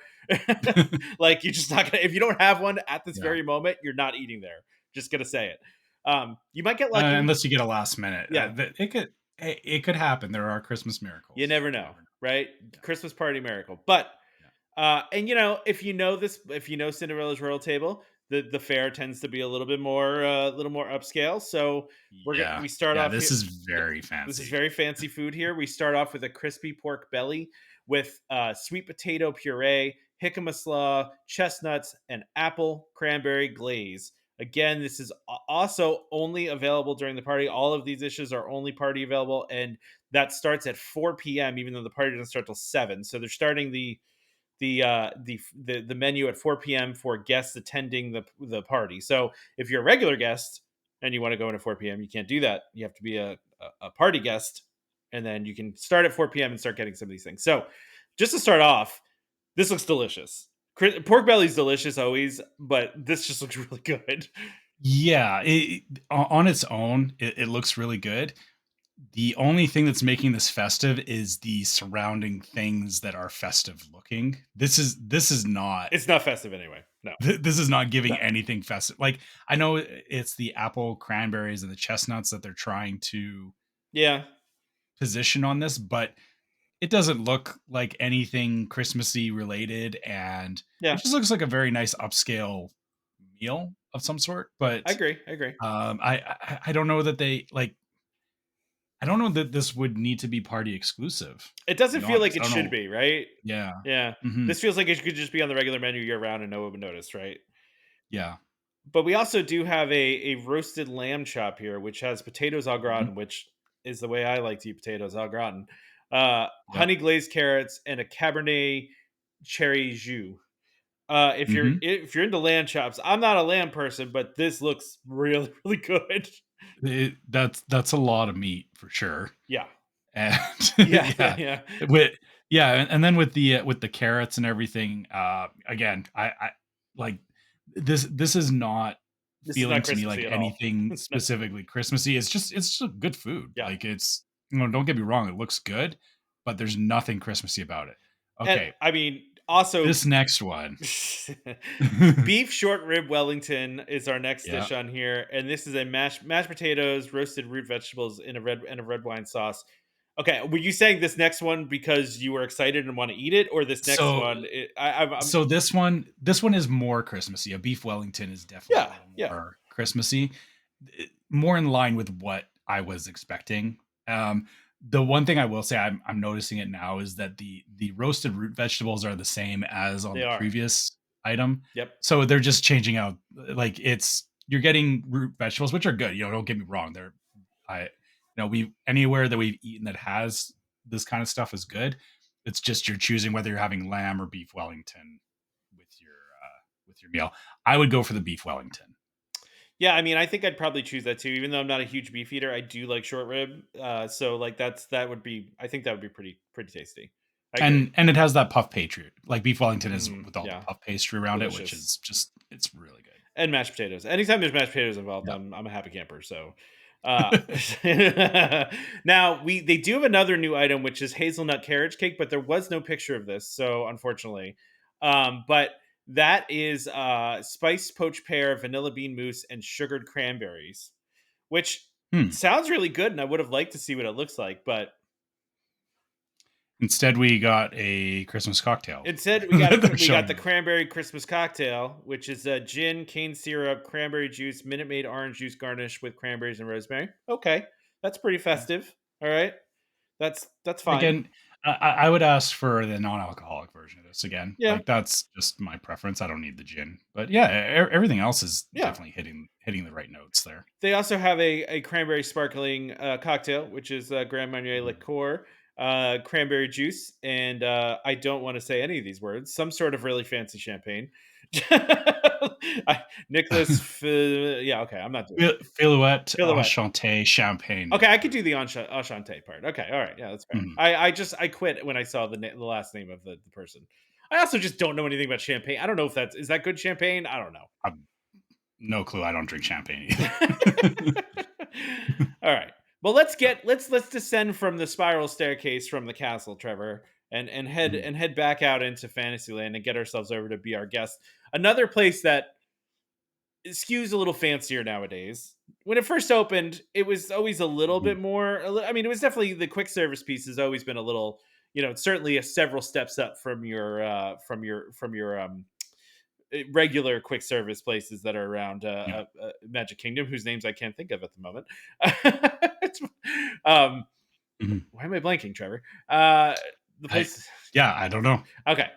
Like you're just not gonna if you don't have one at this Yeah. very moment, you're not eating there. Just gonna say it. You might get lucky. Unless you get a last minute, Yeah, it could happen. There are Christmas you miracles. never You know, never know. right? Yeah. Christmas party miracle. But Yeah. and if you know Cinderella's Royal Table, the fare tends to be a little more upscale. So Yeah. we start Yeah. off This here. is Yeah, very this is fancy. very fancy food here. We start off with a crispy pork belly with sweet potato puree, jicama slaw, chestnuts, and apple cranberry glaze. Again, this is also only available during the party. All of these dishes are only party available, and that starts at 4 p.m. Even though the party doesn't start till 7. So they're starting the menu at 4 p.m. for guests attending the party. So if you're a regular guest and you want to go in at 4 p.m., you can't do that. You have to be a party guest, and then you can start at 4 p.m. and start getting some of these things. So just to start off, this looks delicious. Pork belly's delicious always, but this just looks really good. Yeah. On its own, it looks really good. The only thing that's making this festive is the surrounding things that are festive looking. This is not It's not festive anyway. No, this is not giving no. anything festive. Like, I know it's the apple cranberries and the chestnuts that they're trying to Yeah, position on this, but it doesn't look like anything Christmassy related, and it yeah. just looks like a very nice upscale meal of some sort. I But agree. I agree. I don't know that they like. I don't know that this would need to be party exclusive. It To doesn't be feel like honest, it I don't should know. be, right? Yeah. Yeah. Hmm. This feels like it could just be on the regular menu year round and no one would notice, right? Yeah. But we also do have a roasted lamb chop here, which has potatoes au Mhm. gratin, which is the way I like to eat potatoes au gratin. Yep. honey glazed carrots, and a Cabernet cherry jus. Mhm. If you're into lamb chops, I'm not a lamb person, but this looks really really good. That's a lot of meat for sure. Yeah, And yeah, yeah, yeah, yeah. with yeah, and then with the carrots and everything, again, I like this is not This is feeling not to me like Christmassy at all. anything It's not. specifically Christmassy. It's just good food. Yeah, Like it's don't get me wrong, it looks good, but there's nothing Christmassy about it. and Okay, I mean, also this next one. beef short rib Wellington is our next Yeah. dish on here, and this is a mashed potatoes, roasted root vegetables in a red wine sauce. Okay, were you saying this next one because you were excited and want to eat it, or this next So one? I'm so this one is more Christmassy. A beef Wellington is definitely a yeah, little yeah, more Christmassy, more in line with what I was expecting. Um, the one thing I will say I'm noticing it now is that the roasted root vegetables are the same as on they the are. previous item. Yep, So they're just changing out like it's you're getting root vegetables, which are good. Don't get me wrong. They're I we anywhere that we've eaten that has this kind of stuff is good. It's just you're choosing whether you're having lamb or beef Wellington with your meal. I would go for the beef Wellington. yeah. I mean, I think I'd probably choose that too. Even though I'm not a huge beef eater, I do like short rib. So like that would be. I think that would be pretty tasty. I agree. And it has that puff pastry. Like beef Wellington is Mm, with all the yeah, puff pastry around it, which delicious. is just it's really And mashed potatoes. Anytime there's mashed potatoes involved, good. I'm a happy camper. So, uh, Yeah. now they do have another new item, which is hazelnut carriage cake, but there was no picture of this, so unfortunately, but that is spiced poached pear, vanilla bean mousse, and sugared cranberries, which Hmm. sounds really good, and I would have liked to see what it looks like, but Instead, we got a Christmas cocktail instead, that they're we got showing the us. cranberry Christmas cocktail, which is gin, cane syrup, cranberry juice, Minute Maid orange juice garnished with cranberries and rosemary. Okay, that's pretty Yeah. festive. All right, that's fine. Again, I would ask for the non-alcoholic version of this again. Yeah, Like that's just my preference. I don't need the gin, but yeah, everything else is yeah. definitely hitting the right notes there. They also have a cranberry sparkling cocktail, which is Grand Marnier Mhm. liqueur, cranberry juice, and I don't want to say any of these words. Some sort of really fancy champagne. Nicholas, yeah, okay, I'm not doing it. Filouette Silhouette. Enchanté Champagne Okay, I could liqueur. do the Enchante part. Okay, all right, yeah, that's fair. Mhm. I quit when I saw the last name of the person. I also just don't know anything about champagne. I don't know if that's is that good champagne. I don't know. I've no clue. I don't drink champagne either. All right. Well, let's descend from the spiral staircase from the castle, Trevor, Mhm. and head back out into Fantasyland and get ourselves over to be our guest. Another place that skews a little fancier nowadays. When it first opened, it was always a little bit Mhm. more. I mean, it was definitely the quick service piece has always been a little, certainly a several steps up from your regular quick service places that are around Yeah. Magic Kingdom, whose names I can't think of at the moment. um, Mhm. why am I blanking, Trevor? The I place. yeah, I don't know. Okay.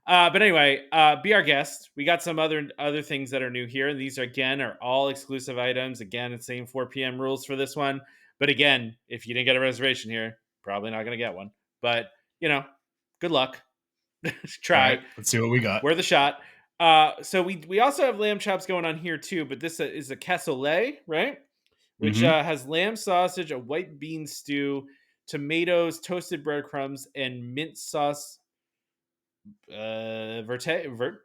But anyway, be our guest. We got some other things that are new here, and these again are all exclusive items. Again, it's same 4 p.m. rules for this one. But again, if you didn't get a reservation here, probably not going to get one. But you know, good luck. All right, Try. let's see what we got. Worth a shot. So we also have lamb chops going on here too, but this is a cassoulet, right? Which Mhm. has lamb sausage, a white bean stew, tomatoes, toasted breadcrumbs, and mint sauce. Vert.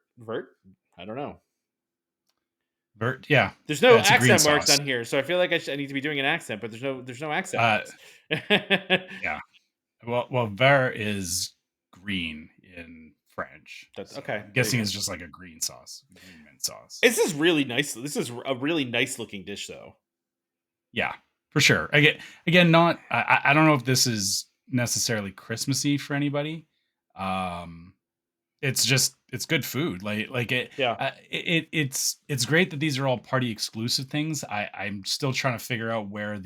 I don't know. Vert yeah. There's no It's a green accent marks sauce. on here, so I feel like I need to be doing an accent, but there's no accent Uh, marks. yeah. Well, vert is green in French, That's so okay. I'm There you guessing go. it's just like a green sauce, green mint sauce. This is really nice. This is a really nice looking dish, though. Yeah, for sure. Again, not I don't know if this is necessarily Christmassy for anybody. Um, it's just it's good food. Like Yeah. it's great that these are all party exclusive things. I'm still trying to figure out where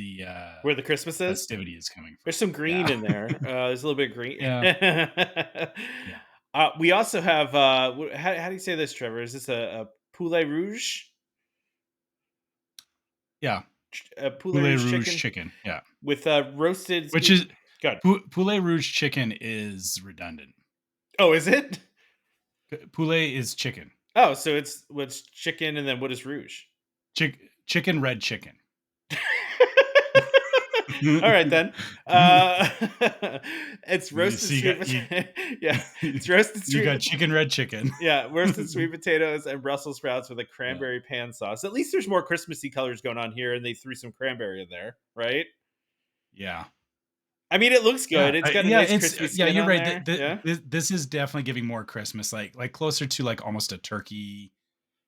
Where the Christmas the is? festivity is coming There's from. some green Yeah. in there. There's a little bit of green. Yeah. Yeah. We also have how do you say this, Trevor? Is this a poulet rouge? Yeah. A poulet Poulet rouge rouge chicken chicken. Yeah. with roasted. Which is Good. Poulet rouge chicken is redundant. Oh, is it? Poulet is chicken. Oh, so it's what's chicken and then what is rouge? Chicken, red chicken. All right then. It's So roasted you sweet got you potato. Yeah, it's roasted you sweet got potato. chicken, red chicken. Yeah, roasted sweet potatoes and Brussels sprouts with a Yeah. cranberry pan sauce. At least there's more Christmassy colors going on here, and they threw some cranberry in there, right? Yeah. I mean, it looks Yeah, good. It's got a yeah, nice it's crispy yeah, skin you're on right. there. Yeah, This is definitely giving more Christmas, like closer to like almost a turkey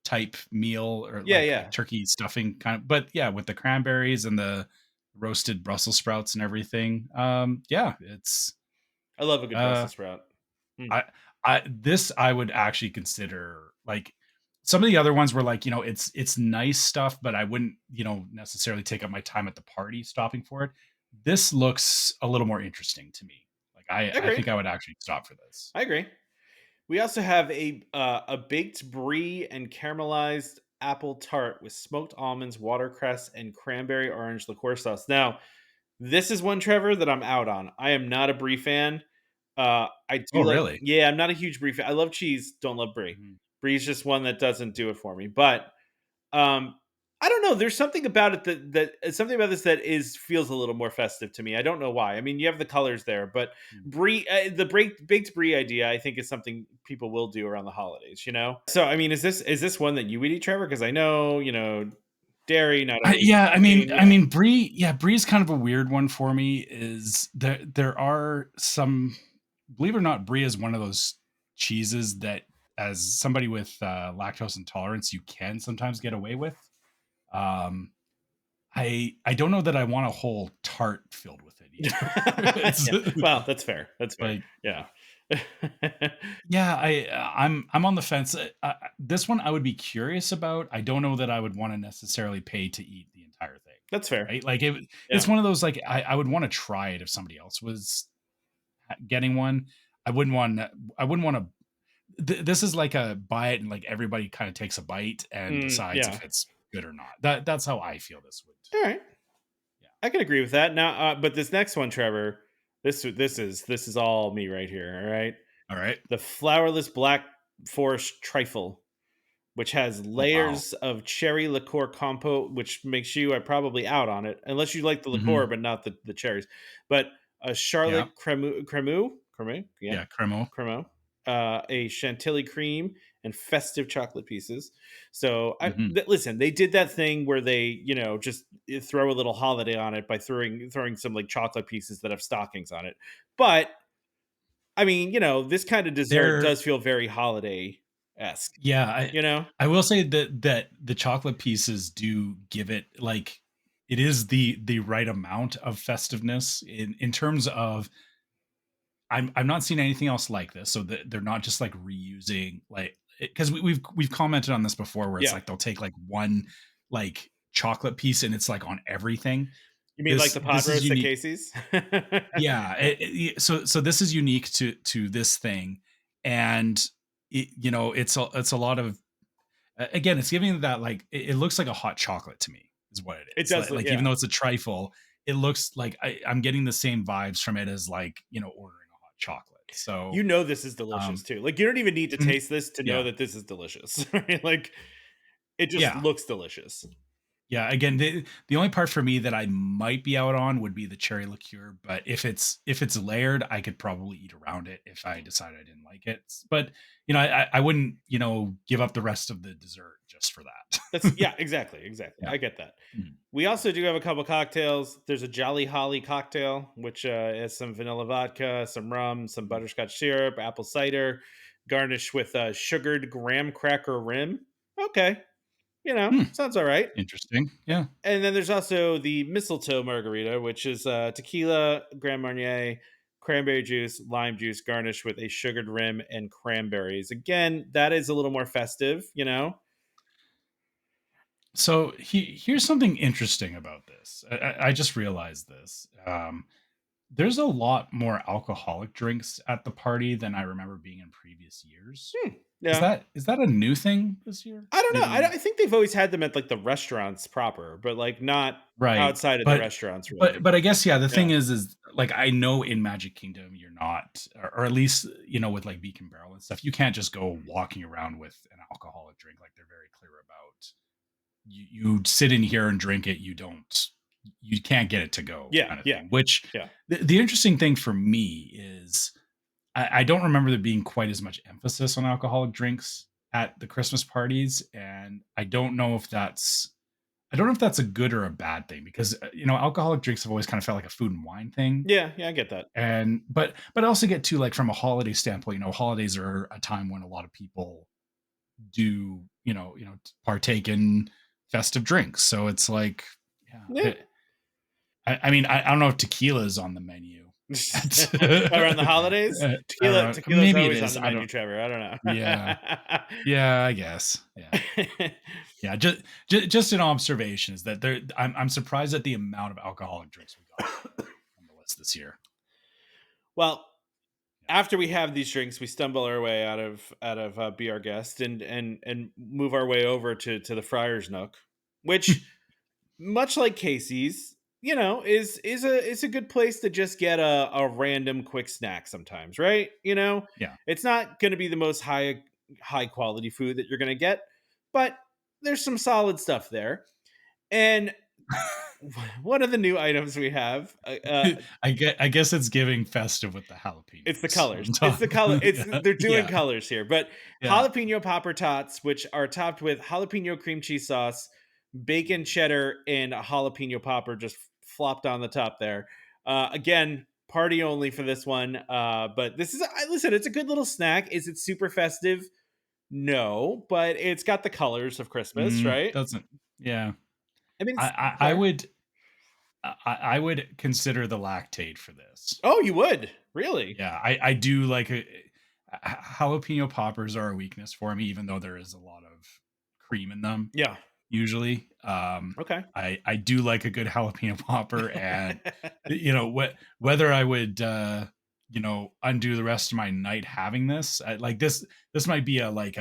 type meal or yeah, like yeah. turkey stuffing kind of. But yeah, with the cranberries and the roasted Brussels sprouts and everything. Yeah, it's I love a good uh, Brussels sprout. Mm. I this I would actually consider like some of the other ones were like it's nice stuff, but I wouldn't necessarily take up my time at the party stopping for it. This looks a little more interesting to me. Like I I agree. think I would actually stop for this. I agree. We also have a baked brie and caramelized apple tart with smoked almonds, watercress, and cranberry orange liqueur sauce. Now, this is one, Trevor, that I'm out on. I am not a brie fan. I Oh, do like, really? yeah, I'm not a huge brie fan. I love cheese, don't love brie. Mhm. Brie's just one that doesn't do it for me. But um, I don't know. There's something about it something about this that is feels a little more festive to me. I don't know why. I mean, you have the colors there, but Mm. brie, baked brie idea, I think is something people will do around the holidays. So, I mean, is this one that you would eat, Trevor? Because I know dairy, not always Yeah, clean. I Yeah, mean, brie. Yeah, brie's kind of a weird one for me. Is there are some, believe it or not, brie is one of those cheeses that, as somebody with lactose intolerance, you can sometimes get away with. Um, I don't know that I want a whole tart filled with it either. It's yeah. Well, that's fair. That's fair. like, Yeah, yeah, I'm on the fence. This one I would be curious about. I don't know that I would want to necessarily pay to eat the entire thing. that's fair. Right? Like it's Yeah. one of those like I would want to try it if somebody else was getting one. I wouldn't want. I wouldn't want to. This is like a buy it and like everybody kind of takes a bite and decides Yeah. if it's good or not. That's how I feel this would. All right. Yeah. I can agree with that. Now, but this next one, Trevor, this is all me right here. All right, All right. the flourless black forest trifle, which has Oh wow. layers of cherry liqueur compote, which makes you probably out on it, unless you like the liqueur Hmm. but not the cherries. But a Yeah. Charlotte cremu, yeah, Yeah. Cremo. cremo, a chantilly cream, and festive chocolate pieces. So Hmm. listen, they did that thing where they just throw a little holiday on it by throwing some like chocolate pieces that have stockings on it. But I mean, this kind of dessert They're does feel very holiday esque. Yeah, You know, I will say that the chocolate pieces do give it like it is the right amount of festiveness in terms of I'm not seeing anything else like this. So that they're not just like reusing like because we've commented on this before where it's yeah. like they'll take like one like chocolate piece and it's like on everything. You mean like the pot This is roast at unique. Casey's? Yeah, so this is unique to this thing, and it's a lot of again, it's giving that like it looks like a hot chocolate to me, is what it It is. does look, Like even yeah. though it's a trifle, it looks like I'm getting the same vibes from it as like ordering a hot chocolate. So This is delicious um, too. Like, you don't even need to mhm, taste this to know yeah, that this is delicious, right? Like, it just yeah, looks delicious. yeah. Again, the only part for me that I might be out on would be the cherry liqueur. But if it's layered, I could probably eat around it if I decided I didn't like it. But I wouldn't give up the rest of the dessert just for That's that. yeah, exactly, exactly. Yeah. I get that. Mhm. We also do have a couple cocktails. There's a Jolly Holly cocktail, which has some vanilla vodka, some rum, some Mhm. butterscotch syrup, apple cider, garnished with a sugared graham cracker rim. Okay, Hmm. sounds all right. Interesting. Yeah. And then there's also the mistletoe margarita, which is tequila, Grand Marnier, cranberry juice, lime juice, garnished with a sugared rim and cranberries. Again, that is a little more festive. So here's something interesting about this. I just realized this. There's a lot more alcoholic drinks at the party than I remember being in previous years. Hmm. Yeah. Is that a new thing this year? I don't know. Maybe I think they've always had them at, like, the restaurants proper, but, like, not right. outside of the But restaurants, really. but I guess, yeah, the Yeah. thing is like, I know in Magic Kingdom you're not, or at least, with, like, Beacon Barrel and stuff, you can't just go walking around with an alcoholic drink, like, they're very clear about, you sit in here and drink it, you can't get it to go Yeah, kinda yeah, thing, which yeah. the interesting thing for me is I don't remember there being quite as much emphasis on alcoholic drinks at the Christmas parties, and I don't know if that's a good or a bad thing because, alcoholic drinks have always kind of felt like a food and wine thing. Yeah, yeah, I get that. And but I also get to, like, from a holiday standpoint, holidays are a time when a lot of people do, partake in festive drinks. So it's like, Yeah. yeah, I mean, I don't know if tequila is on the menu at Around the holidays? around, Tequila's maybe it always on is. the I menu, don't. Trevor, I Yeah, don't yeah, I guess. Yeah. know. Yeah, just an observation is that I'm surprised at the amount of alcoholic drinks we got on the list this year. Well, Yeah. after we have these drinks, we stumble our way out of Be Our Guest and move our way over to the Friar's Nook, which, much like Casey's, is a good place to just get a random quick snack sometimes, right? Yeah. It's not going to be the most high quality food that you're going to get, but there's some solid stuff there. And one of the new items we have, I guess it's giving festive with the it's the jalapenos colors. on It's top. the color. It's Yeah. they're doing Yeah. colors here, but Yeah. jalapeno popper tots, which are topped with jalapeno cream cheese sauce, bacon Mm. cheddar, and a jalapeno popper just flopped on the top there. Again, party only for this one. But listen. It's a good little snack. Is it super festive? No, but it's got the colors of Christmas, right? Doesn't yeah. I mean, I it's I I fair. would I would consider the lactate for this. Oh, you would really? Yeah, I do like jalapeno poppers are a weakness for me, even though there is a lot of cream in them. Yeah. Usually, Okay. I do like a good jalapeno popper, and whether I would undo the rest of my night having this, like this might be a late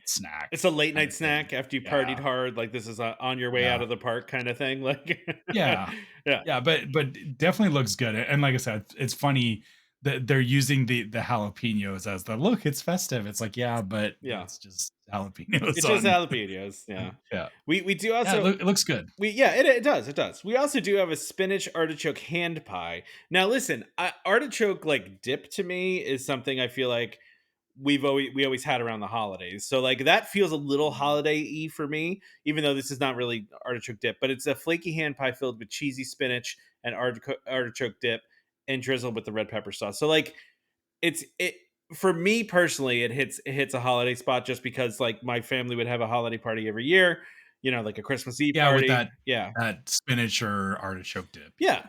snack It's a late kind night of thing. snack after you partied Yeah, hard, like, this is, on your way out yeah. of the park kinda thing, like Yeah. Yeah, Yeah, but it definitely looks good, and like I said, it's funny that they're using the jalapenos as the, "Look, it's festive." It's like, "Yeah, but yeah. it's just jalapenos It's just on." jalapenos, yeah. Yeah. We do Yeah, also it looks good. yeah, it does, it does. We also do have a spinach artichoke hand pie. Now listen, artichoke, like, dip to me is something I feel like we always had around the holidays. So, like, that feels a little Mm. holiday-y for me, even though this is not really artichoke dip, but it's a flaky hand pie filled with cheesy spinach and artichoke dip and drizzled with the red pepper sauce. So, like, it for me personally, it hits a holiday spot just because, like, my family would have a holiday party every year, like a Christmas Eve Yeah, with party. that Yeah. that spinach or artichoke dip, yeah.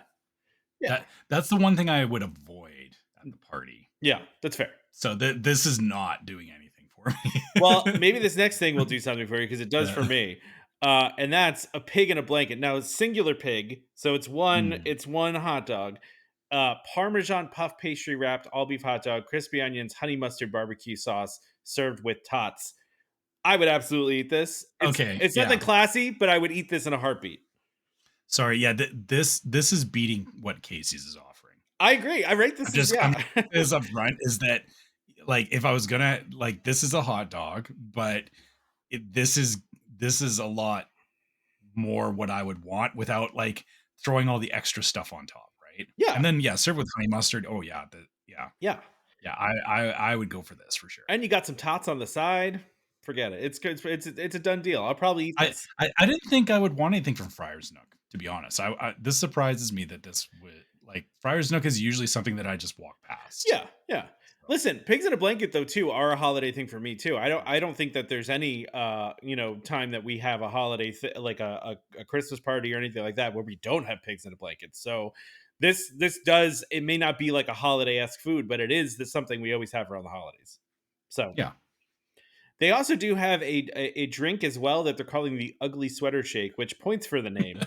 Yeah. Yeah. That's the one thing I would avoid at the party. Yeah, that's fair. So, this is not doing anything for Well, maybe me. this next thing will do something for you because it does for Yeah. me. And that's a pig in a blanket. Now it's singular pig, so it's one Mm. it's one hot dog. Parmesan puff pastry wrapped all beef hot dog, crispy onions, honey mustard barbecue sauce, served with tots. I would absolutely eat this. It's Okay, it's nothing yeah. classy, but I would eat this in a heartbeat. Sorry, yeah, this is beating what Casey's is offering. I agree. I rate I'm this as just I'm yeah. as upfront is that, like, if I was gonna, like, this is a hot dog, but this is a lot more what I would want without, like, throwing all the extra stuff on top, right? Yeah. And then, yeah, serve with honey mustard. Oh yeah, yeah, Yeah. yeah. I would go for this for sure. And you got some tots on the side. Forget it. It's good. It's a done deal. I'll probably eat this. I didn't think I would want anything from Friar's Nook, to be honest. This surprises me that this would, like, Friar's Nook is usually something that I just walk past. Yeah, yeah. So, Listen, pigs in a blanket though too are a holiday thing for me too. I don't think that there's any time that we have a holiday like a Christmas party or anything like that where we don't have pigs in a blanket. So this does it may not be like a holiday esque food, but it is this something we always have around the holidays. So yeah. they also do have a drink as well that they're calling the ugly sweater shake, which points for the name.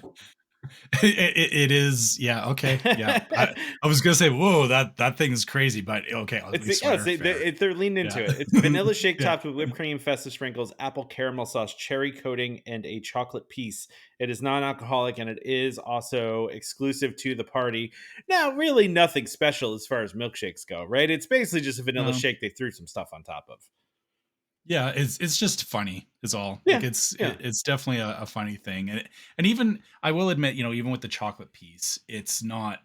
It is, yeah, okay, yeah. I was gonna say, "Whoa, that thing is crazy," but okay, at It's least yeah, sweater fair. they're leaning Yeah. into it. It's a vanilla shake Yeah. topped with whipped cream, festive sprinkles, apple caramel sauce, cherry coating, and a chocolate piece. It is non-alcoholic and it is also exclusive to the party. Now, really nothing special as far as milkshakes go, right? It's basically just a vanilla No. shake they threw some stuff on top of. Yeah, it's just funny is all. Like, Yeah, yeah. it's definitely a funny thing, and even I will admit, even with the chocolate piece, it's not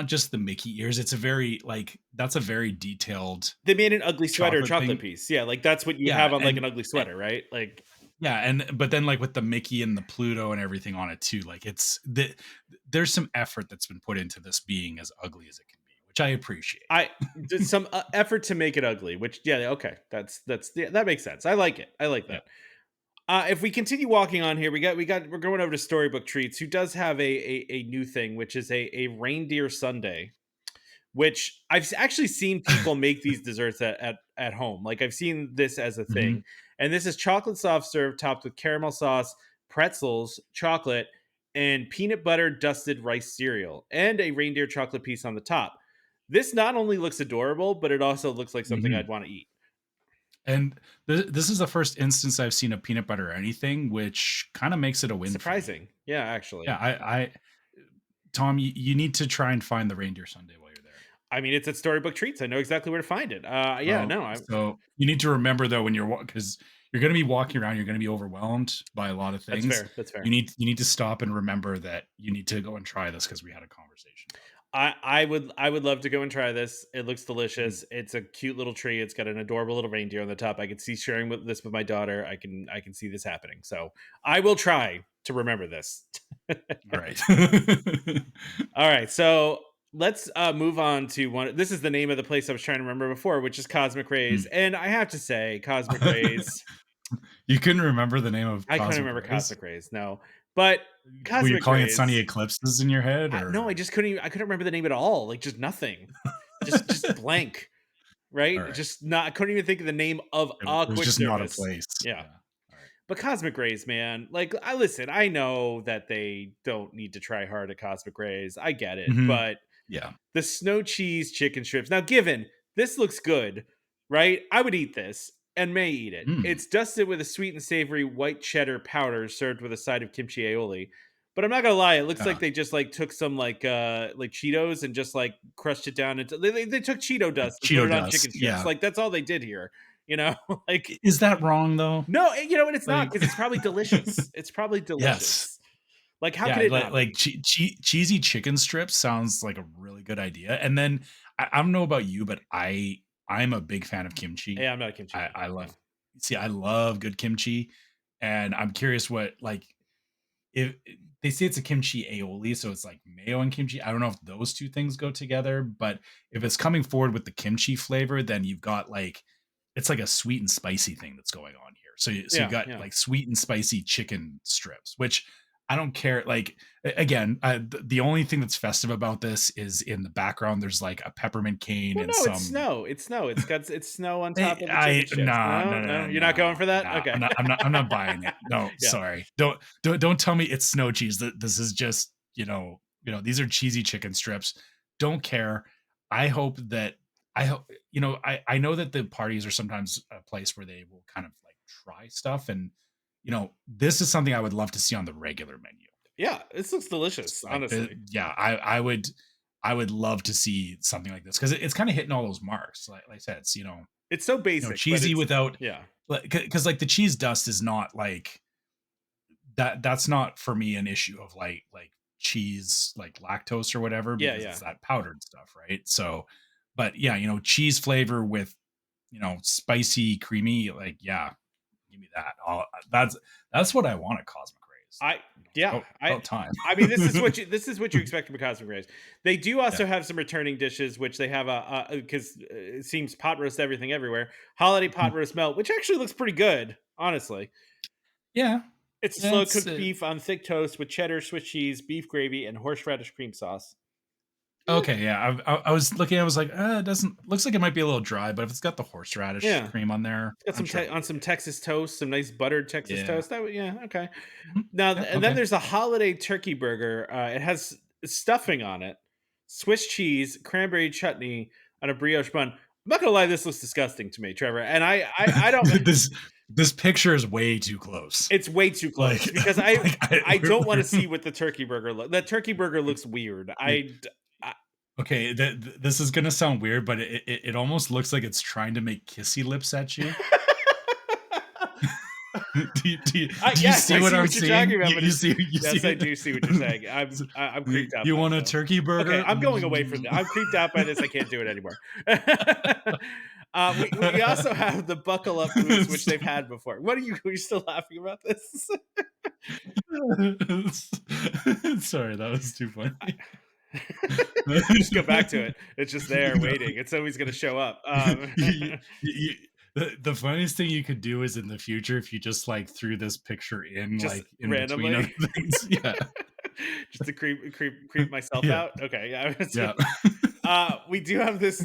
just the Mickey ears, it's a very, like that's a very detailed They made an ugly sweater chocolate chocolate thing. piece. Yeah, like that's what you would Yeah, have on like an ugly sweater, right? Like yeah, and but then, like, with the Mickey and the Pluto and everything on it too, like, there's some effort that's been put into this being as ugly as it can be, which I appreciate. I did some effort to make it ugly, which yeah, okay, yeah, that makes sense. I like it. I like Yeah. that. If we continue walking on here, we're going over to Storybook Treats, who does have a new thing, which is a reindeer sundae, which actually seen people make these desserts at home. Like I've seen this as a Mhm. thing, and this is chocolate soft serve topped with caramel sauce, pretzels, chocolate, and peanut butter dusted rice cereal, and a reindeer chocolate piece on the top. This not only looks adorable, but it also looks like something I'd Mhm. want to eat. And this is the first instance I've seen a peanut butter or anything, which kinda makes it a win for me. Surprising, yeah, Yeah, actually. I Tom, you need to try and find the reindeer sundae while you're there. I mean, it's at Storybook Treats. I know exactly where to find it. Yeah, Well, no, I so you need to remember though when you're because you're gonna be walking around, you're gonna be overwhelmed by a lot of that's things. fair. That's fair. You need to stop and remember that you need to go and try this because we had a conversation about I would love to go and try this. It looks it. Mhm. delicious. It's a cute little tree. It's got an adorable little reindeer on the top. I could see sharing this with my daughter. I can see this happening. So I will try to remember this. All right. All right, so let's move on to one. This is the name of the place I was trying to remember before, which is Cosmic Rays, Mm. and I have to say, Cosmic Rays. You couldn't remember the name of I couldn't Cosmic remember Rays? Cosmic Rays, no, but Were you Cosmic calling it Sunny Rays. Eclipses in your head, No, I or just couldn't. I couldn't remember the name at all. Like just nothing. Just blank. all Right? right. Just not. I couldn't even think of the name of a It was quick just not a service. place. Yeah. Yeah. All right. But Cosmic Rays, man, like I listen, I know that they don't need to try hard at Cosmic Rays. I get it. Mhm. But Yeah. the snow cheese chicken strips. Now, given this looks good, right? I would eat this and may eat it. Mm. It's dusted with a sweet and savory white cheddar powder served with a side of kimchi aioli. But I'm not gonna lie, it looks like Yeah. they just like took some like Cheetos and just like crushed it down into they took Cheeto Like dust and put Cheeto it on dust. chicken strips. Yeah. Like that's all they did here. You know, like Is that wrong though? no, and it's not Like because it's probably delicious. It's probably yes. delicious. Like how could Yeah, it like not be? cheesy chicken strips sounds like a really good idea. And then I don't know about you, but I'm a big fan of kimchi. Yeah, I'm not a kimchi fan. I No. love see, I love good kimchi, and I'm curious what like if they say it's a kimchi aioli, so it's like mayo and kimchi. I don't know if those two things go together, but if it's coming forward with the kimchi flavor, then you've got like it's like a sweet and spicy thing that's going on here. So you've Yeah, got yeah. like sweet and spicy chicken strips, which I don't care. Like again, the only thing that's festive about this is in the background. There's like a peppermint cane Well, and no, it's some. snow. It's snow. It's snow on top of the I chicken strips. nah, No, no, no, no, no, you're not going no, for that? nah. Okay. I'm not buying it. No, Yeah. sorry. Don't tell me it's snow cheese. That this is just these are cheesy chicken strips. Don't care. I hope that I hope I know that the parties are sometimes a place where they will kind of like try stuff, and this is something I would love to see on the regular menu. Yeah, this looks delicious, Like honestly. yeah, I would love to see something like this because it's kind of hitting all those marks. Like I said, it's It's so basic, but cheesy it's without yeah. because like the cheese dust is not like that's not for me an issue of like cheese like lactose or whatever Yeah, because yeah. it's that powdered stuff, right? So but yeah, cheese flavor with spicy creamy, like yeah, give me that. That's what I want at Cosmic Rays. I yeah, It's about time. I mean this is what you expect from a Cosmic Rays. They do Yeah. also have some returning dishes, which they have because it seems pot roast everything everywhere. Holiday pot Mhm. roast melt, which actually looks pretty good, honestly. Yeah. It's a Yeah, slow it's cooked beef on thick toast with cheddar, Swiss cheese, beef gravy, and horseradish cream sauce. Okay, yeah. I was looking. I was like, it doesn't looks like it might be a little dry, but if it's got the horseradish Yeah. cream on there, Got I'm some sure it'll be on some good. Texas toast, some nice buttered Texas Yeah. toast. That would yeah, okay. Mhm. Now Yeah. and then Okay. there's a holiday turkey burger. It has stuffing on it, Swiss cheese, cranberry chutney on a brioche bun. I'm not gonna lie, this looks disgusting to me, Trevor. And I don't. this this picture is way too close. It's way too Like, close because I like I don't want to we're see what the turkey burger look. That turkey burger looks weird. like, I okay, this is gonna sound weird, but it almost looks like it's trying to make kissy lips at you. Do you yes, see I what see I'm what you're talking seeing? about, but it's you yes, see I do see what you're saying. So, I'm creeped out you by it want a though. turkey Okay, burger? I'm going away from that. I'm creeped out by this. I can't do it anymore. We also have the buckle up moose, which they've had before. What are you still laughing about this? Sorry, that was too funny. Just go back to it. It's just there No, waiting. It's always going to show up. the funniest thing you could do is in the future if you just like threw this picture in Just like in between other randomly, things. Yeah, just to creep myself yeah, out. Okay, yeah. yeah. We do have this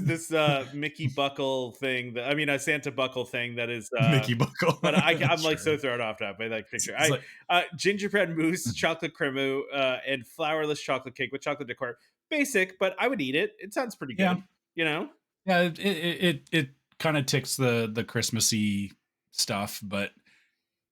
Mickey Buckle thing. That I mean, a Santa Buckle thing that is. Mickey Buckle. But I'm like Sure. so thrown off now by that picture. It's I like gingerbread mousse, chocolate cremu, and flourless chocolate cake with chocolate decor. Basic, but I would eat it. It sounds pretty yeah, good. You know. yeah. It kind of ticks the Christmassy stuff, but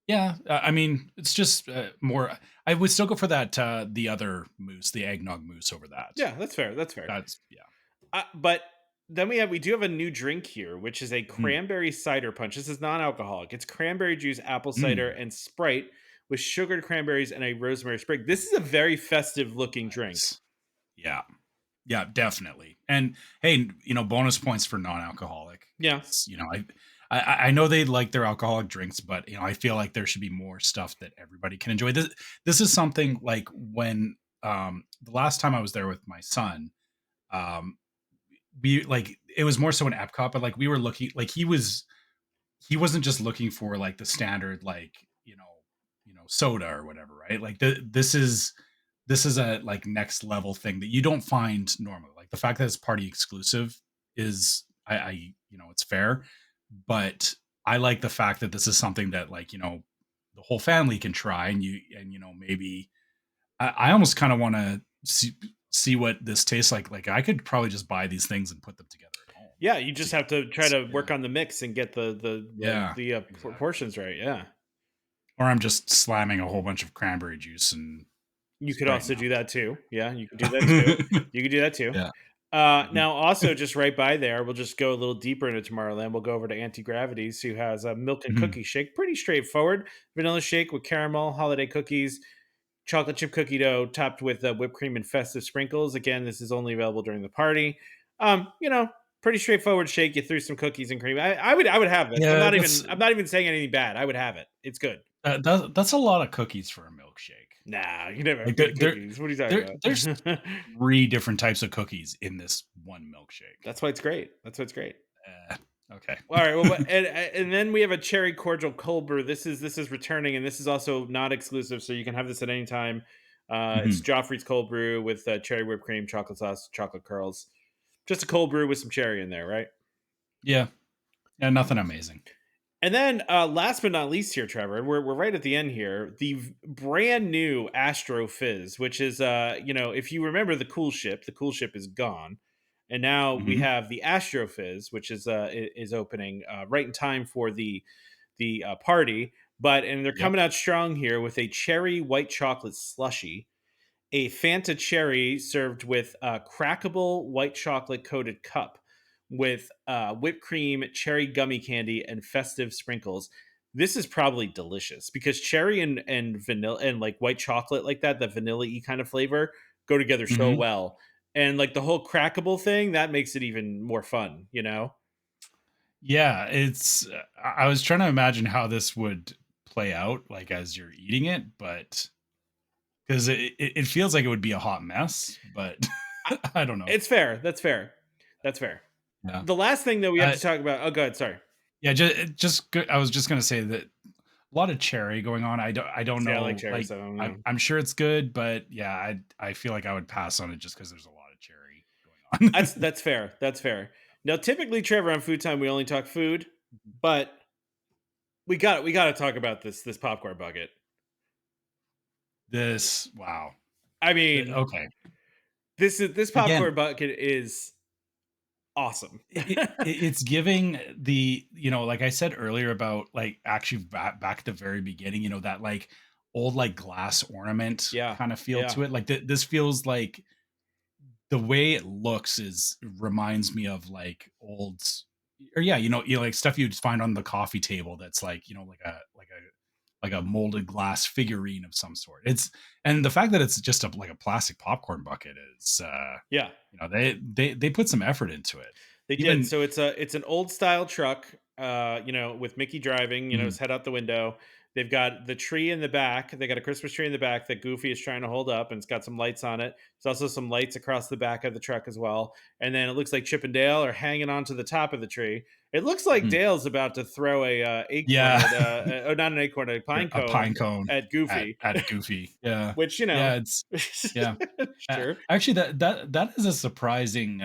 yeah, I mean, it's just more. I would still go for that the other mousse, the eggnog mousse over that. Yeah, that's fair. That's fair. That's yeah. But then we do have a new drink here, which is a Mm, cranberry cider punch. This is non-alcoholic. It's cranberry juice, apple cider, mm, and Sprite with sugared cranberries and a rosemary sprig. This is a very festive looking drink. nice. Yeah. Yeah, definitely. And hey, bonus points for non-alcoholic Yeah. because I know they like their alcoholic drinks, but I feel like there should be more stuff that everybody can enjoy. This is something like when the last time I was there with my son, um, we like it was more so an Epcot, but like we were looking like he wasn't just looking for like the standard like soda or whatever, right? Like this is a like next level thing that you don't find normally. Like the fact that it's party exclusive is I it's fair, but I like the fact that this is something that like the whole family can try and maybe I almost kind of want to see what this tastes like. Like I could probably just buy these things and put them together at home. Yeah, you just See have to try this. to Yeah. work on the mix and get Yeah. Exactly. proportions right. Yeah. Or I'm just slamming a whole bunch of cranberry juice and You could spraying also them. do that too. Yeah, you could do that too. You could do that too. Yeah. Mhm. Now, also just right by there, we'll just go a little deeper into Tomorrowland. We'll go over to Anti Gravities, who has a milk and Mhm. cookie shake. Pretty straightforward. Vanilla shake with caramel, holiday cookies, chocolate chip cookie dough topped with whipped cream and festive sprinkles. Again, this is only available during the party. You know, pretty straightforward shake. You threw some cookies and cream. I would have this. Yeah, that's I'm not even saying anything bad. I would have it. It's good. that's a lot of cookies for a milkshake. Nah, you never have Like good cookies. What are you there's talking about? 3 different types of cookies in this one milkshake. That's why it's great. That's why it's great. Okay. All right. Well, and then we have a cherry cordial cold brew. This is returning, and this is also not exclusive, so you can have this at any time. It's Mhm. Joffrey's cold brew with cherry whipped cream, chocolate sauce, chocolate curls. Just a cold brew with some cherry in there, right? Yeah. Yeah, nothing amazing. And then, last but not least, here, Trevor, we're right at the end here. The brand new Astro Fizz, which is, if you remember the cool ship is gone, and now we Mhm. have the Astro Fizz, which is opening right in time for the party. But and they're Yep. coming out strong here with a cherry white chocolate slushy, a Fanta cherry served with a crackable white chocolate coated cup with whipped cream, cherry gummy candy, and festive sprinkles. This is probably delicious because cherry and vanilla and like white chocolate like that, vanilla y kind of flavor go together so Mhm. well. And like the whole crackable thing, that makes it even more fun, you know? Yeah, it's I was trying to imagine how this would play out, like, as you're eating it, but 'cause it feels like it would be a hot mess, but I- I don't know. It's fair. That's fair. That's fair. Yeah. The last thing that we have Uh, to talk about. Oh, go ahead. Sorry. yeah, just go I was just gonna say that a lot of cherry going on. I don't See, I like know, cherry, like, so I don't I'm know. I'm sure it's good, but yeah, I feel like I would pass on it just because there's a lot of cherry on. That's fair. That's fair. Now, typically, Trevor, on Food Time, we only talk food, but we got to talk about this popcorn bucket. This wow. I mean, Okay. this Again, popcorn bucket is awesome. it's giving the, like I said earlier about, like, actually back at the very beginning, that, like, old, like, glass ornament Yeah, kind of feel yeah, to it. Like, this feels like the way it looks is reminds me of, like, old, or yeah, like stuff you'd find on the coffee table that's, like, like a molded glass figurine of some sort. And the fact that it's just like a plastic popcorn bucket is, yeah. they put some effort into it. They did. Even So it's an old style truck, with Mickey driving, mhm, his head out the window. They've got the tree in the back. They got a Christmas tree in the back that Goofy is trying to hold up, and it's got some lights on it. There's also some lights across the back of the truck as well. And then it looks like Chip and Dale are hanging onto the top of the tree. It looks like mhm. Dale's about to throw a acorn Yeah, at oh, not an acorn, a pine a cone pine cone at at Goofy, Goofy. Yeah, which yeah, it's yeah. sure, Actually, that is a surprising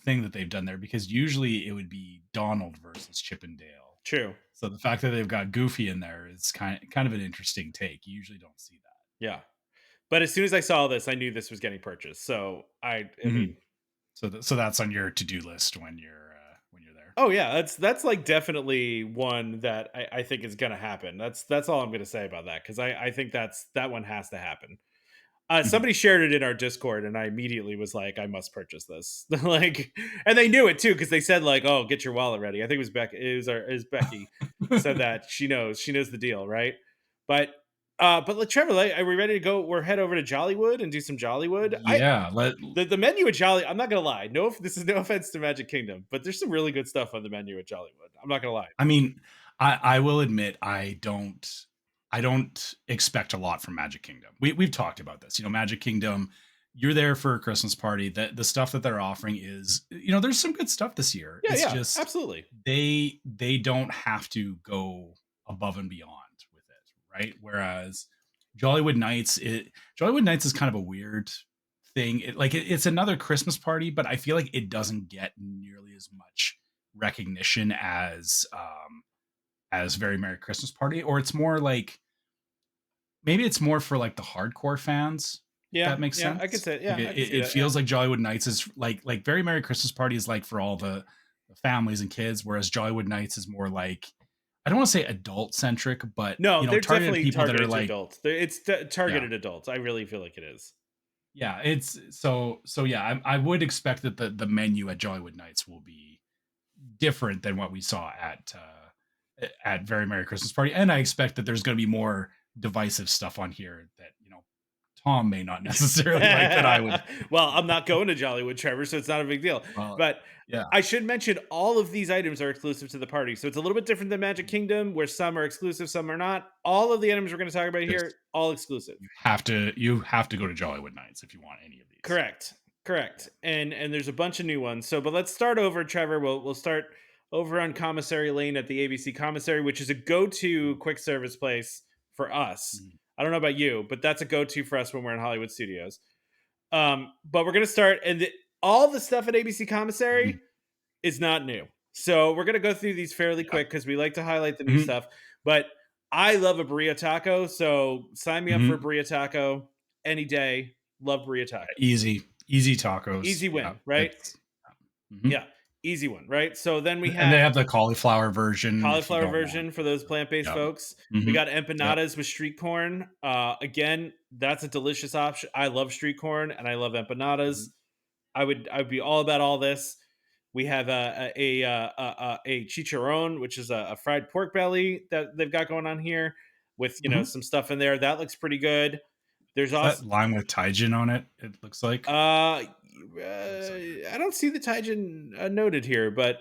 thing that they've done there, because usually it would be Donald versus Chip and Dale. true, So the fact that they've got Goofy in there is kind of an interesting take. You usually don't see yeah. But as soon as I saw this, I knew this was getting purchased. So that. I mean, So that's on your to do list when you're there. oh yeah, that's like definitely one that I think is gonna happen. That's all I'm gonna say about that because I think that one has to happen. Mhm. Somebody shared it in our Discord, and I immediately was like, I must purchase this. Like, and they knew it too because they said like, "Oh, get your wallet ready." I think it was Becky. It was Becky said that she knows the deal, right? But but Trevor, like, are we ready to go? We're head over to Jollywood and do some Jollywood. Yeah, The menu at Jolly, I'm not gonna lie. No, this is no offense to Magic Kingdom, but there's some really good stuff on the menu at Jollywood. I'm not gonna lie. I mean, I will admit I don't expect a lot from Magic Kingdom. We've talked about this. Magic Kingdom, you're there for a Christmas party. The stuff that they're offering is, there's some good stuff this year. Yeah, It's yeah, just absolutely. they don't have to go above and beyond with it, right? Whereas Jollywood Nights is kind of a weird thing. It's another Christmas party, but I feel like it doesn't get nearly as much recognition as Very Merry Christmas Party, or it's more like, maybe it's more for, like, the hardcore fans, if Yeah, that makes yeah, I could sense. say, Like, yeah, I could see it that. Yeah. feels like Jollywood Nights is like Very Merry Christmas Party is like for all the families and kids, whereas Jollywood Nights is more like, I don't wanna say adult centric, but, No, they're targeted definitely people that are targeted to like, adults. It's yeah. targeted adults. I really feel like it is. Yeah, it's so yeah, I would expect that the menu at Jollywood Nights will be different than what we saw at Very Merry Christmas Party, and I expect that there's going to be more divisive stuff on here that Tom may not necessarily like that I would. Well, I'm not going to Jollywood, Trevor, so it's not a big deal. Well, But yeah, I should mention all of these items are exclusive to the party. So it's a little bit different than Magic Kingdom, where some are exclusive, some are not. All of the items we're going to talk about here, just all exclusive. you have to go to Jollywood Nights if you want any of these. Correct. Correct. And there's a bunch of new ones. So but let's start over, Trevor. We'll start over on Commissary Lane at the ABC Commissary, which is a go-to quick service place for us. Mhm, I don't know about you, but that's a go-to for us when we're in Hollywood Studios. But we're gonna start, and all the stuff at ABC Commissary mhm, is not new. So we're gonna go through these fairly yeah, quick because we like to highlight the new mhm, stuff. But I love a burrito taco, so sign me up for a mhm. burrito taco any day. Love burrito Yeah, tacos. easy tacos. Easy Yeah, win, right? it's mhm. Yeah, easy one, right? So then we And they have have the cauliflower version if you cauliflower don't want version for those the. plant-based Yep. folks. We Mhm. got Yep. empanadas with street corn. Again, that's a delicious option. I love street corn and I love empanadas. Mhm. I would be all about all this. We have a chicharron, which is a fried pork belly that they've got going on here with Mhm. some stuff in there that looks pretty good. There's Is that also lime with Taijin on it? It looks like. Looks like it. I don't see the Taijin noted here, but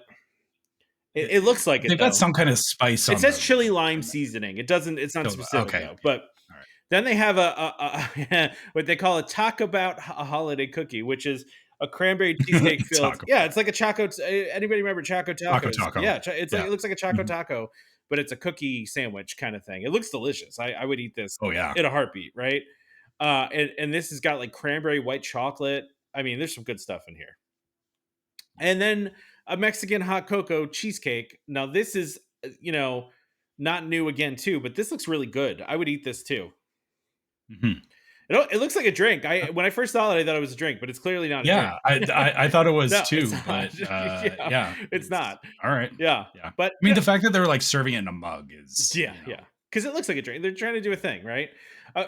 it It looks like it they've got though. some kind of spice It on says chili the lime menu. seasoning. It doesn't. It's not So, specific okay, though. yeah. But Alright. then they have a what they call a taco bout a holiday cookie, which is a cranberry cheesecake filled. Taco Yeah, Bell. it's like a Choco. Anybody remember Choco Taco tacos? Taco. Yeah, it's like Yeah. it looks like a Choco Mhm. taco, but it's a cookie sandwich kind of thing. It looks delicious. I would eat this Oh, yeah. in a heartbeat, right? And this has got like cranberry white chocolate. I mean, there's some good stuff in here. And then a Mexican hot cocoa cheesecake. Now this is not new again too, but this looks really good. I would eat this too. Mhm. It looks like a drink. I When I first saw it, I thought it was a drink, but it's clearly not a drink. Yeah, I thought it was No, it's too, not. but, Yeah, yeah, it's it's not. alright. Yeah, Yeah. but I mean, the fact that they're, like, serving it in a mug is, yeah, yeah, because it looks like a drink. They're trying to do a thing, right?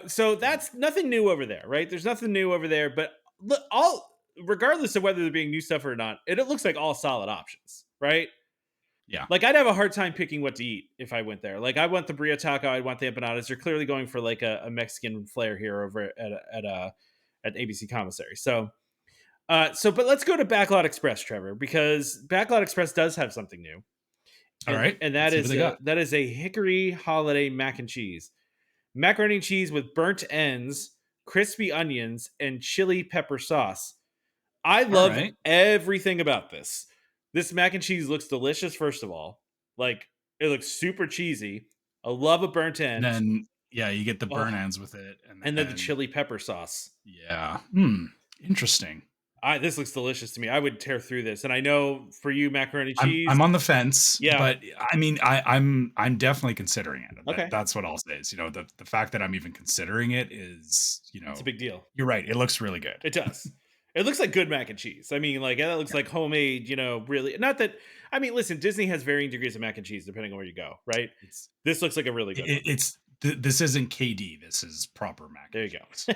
So Mhm. that's nothing new over there, right? There's nothing new over there, but look, all regardless of whether they're being new stuff or not, it looks like all solid options, right? Yeah. Like I'd have a hard time picking what to eat if I went there. Like I want the burrito taco, I want the empanadas. They're clearly going for like a Mexican flair here over at ABC Commissary. But let's go to Backlot Express, Trevor, because Backlot Express does have something new, Alright, and let's see what they got. that is a hickory holiday mac and cheese, macaroni and cheese with burnt ends, crispy onions, and chili pepper sauce. I love Alright. everything about this. This mac and cheese looks delicious. First of all, like it looks super cheesy. I love a burnt And end. then, yeah, you get the Oh, burn ends with it, and and then the then chili pepper sauce. yeah. Interesting. This looks delicious to me. I would tear through this, and I know for you, macaroni and I'm cheese. on the fence, Yeah. but I mean, I'm definitely considering it. Okay. That's what I'll say is, the fact that I'm even considering it is, It's a big deal. you're right. It looks really good. It does. It looks like good mac and cheese. I mean, like that looks Yeah. like homemade. Really. Not that. I mean, listen. Disney has varying degrees of mac and cheese depending on where you go. Right. It's This looks like a really good one. this isn't KD. This is proper mac There and you cheese. go.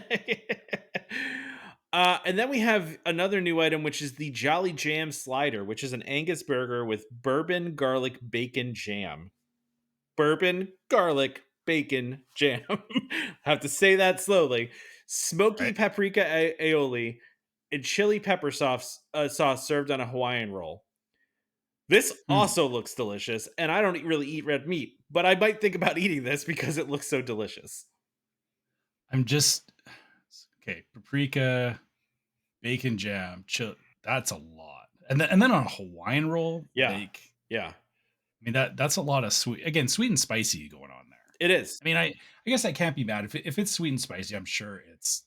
And then we have another new item, which is the Jolly Jam Slider, which is an Angus burger with bourbon garlic bacon jam. Bourbon garlic bacon jam. Have to say that slowly. Smoky Right? paprika aioli and chili pepper sauce served on a Hawaiian roll. This Hmm. also looks delicious, and I don't really eat red meat, but I might think about eating this because it looks so delicious. I'm just okay. Paprika, bacon jam, that's a lot. And then on a Hawaiian roll, Yeah, yeah, I mean that's a lot of sweet and spicy going on there. it is. I mean, I guess I can't be mad if it's sweet and spicy. I'm sure it's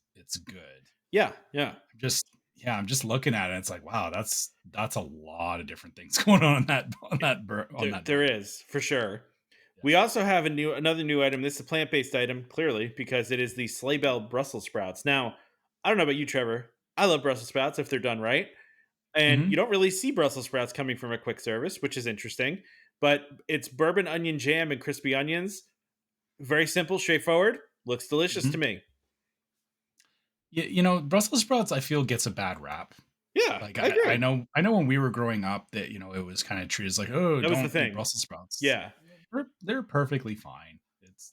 good. Yeah, yeah. I'm just looking at it. It's like, wow, that's a lot of different things going on on that There burger. is for sure. Yeah. We also have another new item. This is a plant based item, clearly, because it is the sleigh bell Brussels sprouts. Now, I don't know about you, Trevor. I love Brussels sprouts if they're done right, and you Mhm. don't really see Brussels sprouts coming from a quick service, which is interesting. But it's bourbon onion jam and crispy onions. Very simple, straightforward. Looks delicious Mhm. to me. Brussels sprouts I feel gets a bad rap. Yeah, Like I I agree. know I know when we were growing up that it was kind of treated as like, oh, That was the don't eat thing. Brussels sprouts. Yeah, They're perfectly fine.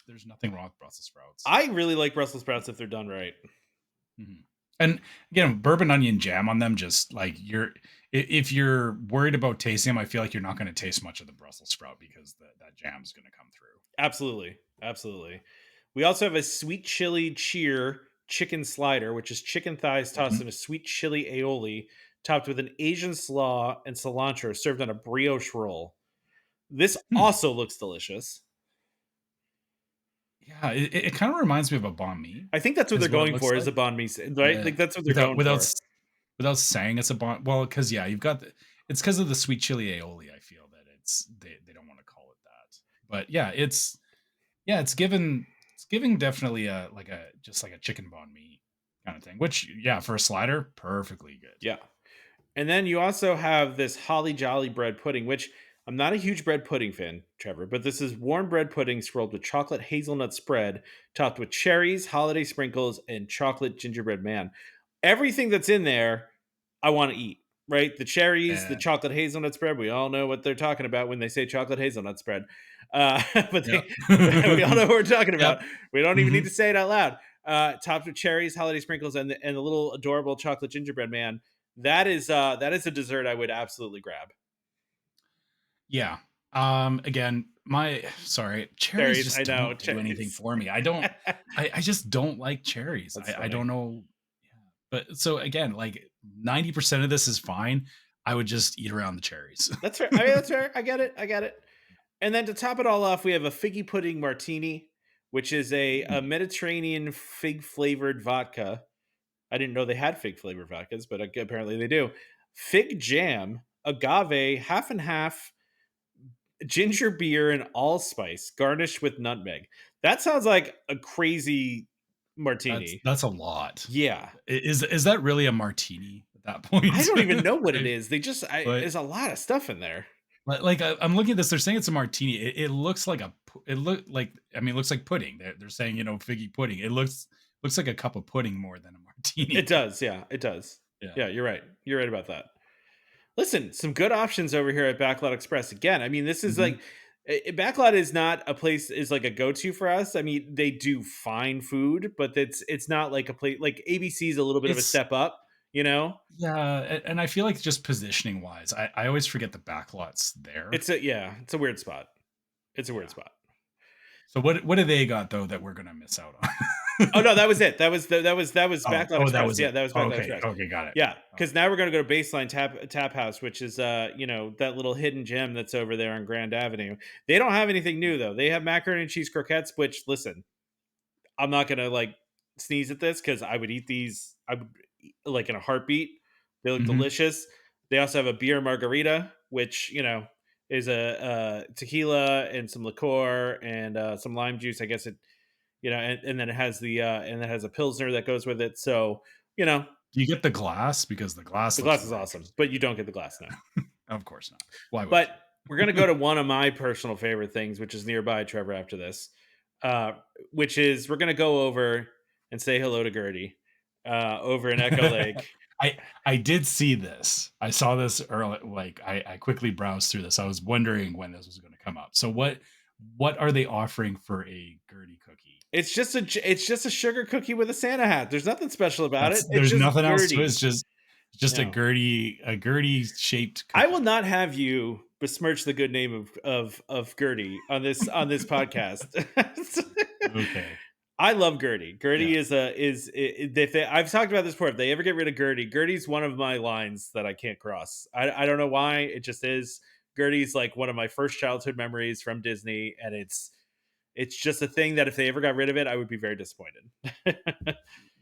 There's nothing wrong with Brussels sprouts. I really like Brussels sprouts if they're done right. Mhm. And again, bourbon onion jam on them, just like if you're worried about tasting them, I feel like you're not going to taste much of the Brussels sprout because that jam's going to come through. Absolutely. Absolutely. We also have a sweet chili cheer chicken slider, which is chicken thighs tossed Mhm. in a sweet chili aioli, topped with an Asian slaw and cilantro, served on a brioche roll. This Hmm. also looks delicious. Yeah, it kind of reminds me of a banh mi, I think that's what they're is what it going looks for is like. a banh mi, right? Yeah, Like that's what they're without going without for. s- without saying it's a banh. Well, because yeah, it's because of the sweet chili aioli. I feel that they don't want to call it that, but yeah, it's giving definitely a like a just like a chicken banh mi kind of thing. Which yeah, for a slider, perfectly good. Yeah. And then you also have this Holly Jolly bread pudding, which I'm not a huge bread pudding fan, Trevor, but this is warm bread pudding swirled with chocolate hazelnut spread, topped with cherries, holiday sprinkles, and chocolate gingerbread man. Everything that's in there, I want to eat, right? The cherries, the Yeah, chocolate hazelnut spread. We all know what they're talking about when they say chocolate hazelnut spread. But yeah, we all know what we're talking yep. about. We don't even need Hmm. to say it out loud. Topped with cherries, holiday sprinkles, and the little adorable chocolate gingerbread man. That is a dessert I would absolutely grab. Yeah. Again, my sorry, cherries Cherries, just I know don't do anything cherries. for me. I just don't like cherries. That's I funny. don't know. Yeah. But so again, like 90% of this is fine. I would just eat around the cherries. That's fair. I mean, that's fair. I get it. I get it. And then to top it all off, we have a figgy pudding martini, which is a Hmm. Mediterranean fig flavored vodka. I didn't know they had fig flavored vodkas, but apparently they do. Fig jam, agave, half and half, ginger beer, and allspice, garnished with nutmeg. That sounds like a crazy martini. That's a lot. Yeah. Is that really a martini at that I point? don't even know what it Like is. They just but there's a lot of stuff in there. I'm looking at this, they're saying it's a martini. It looks like it look like, I mean, it looks like pudding. They're saying, figgy pudding. It looks like a cup of pudding more than a It martini. does, yeah, it does. Yeah. Yeah, you're right. You're right about that. Listen, some good options over here at Backlot Express. Again, I mean, this is Mhm. like Backlot is not a place is like a go to for us. I mean, they do fine food, but it's not like a place like ABC is a little bit of a It's step up. You know, Yeah, and I feel like just positioning wise, I always forget the backlot's there. it's a weird spot. It's a weird Yeah. spot. So what do they got though that we're gonna miss out Oh on? no, that was it. That was Backlot Oh, that Express. was Yeah, it. that was Backlot Okay, Express. okay, got it. Yeah, Okay. because now we're gonna go to Baseline Tap House, which is that little hidden gem that's over there on Grand Avenue. They don't have anything new though. They have macaroni and cheese croquettes, which listen, I'm not gonna like sneeze at this because I would eat these. I would like in a heartbeat. They look Mhm. delicious. They also have a beer margarita, which is a tequila and some liqueur and some lime juice. I guess and then it has and it has a pilsner that goes with it. So you know Do you get the glass? Because the glass the looks glass is very awesome, interesting. but you don't get the glass now. Of course not. Why would But you? we're gonna go to one of my personal favorite things, which is nearby, Trevor. After this, uh, which is we're gonna go over and say hello to Gertie over in Echo Lake. I did see this. I saw this early. Like I quickly browsed through this. I was wondering when this was going to come up. So what are they offering for a Gertie cookie? It's just a sugar cookie with a Santa hat. There's nothing special about it. It's There's just nothing else to it. Gertie. Just No, a Gertie shaped I will cookie. not have you besmirch the good name of Gertie on this podcast. Okay. I love Gertie. Yeah. Gertie I've talked about this before. If they ever get rid of Gertie, Gertie's one of my lines that I can't cross. I don't know why. It just is. Gertie's like one of my first childhood memories from Disney, and it's just a thing that if they ever got rid of it, I would be very disappointed.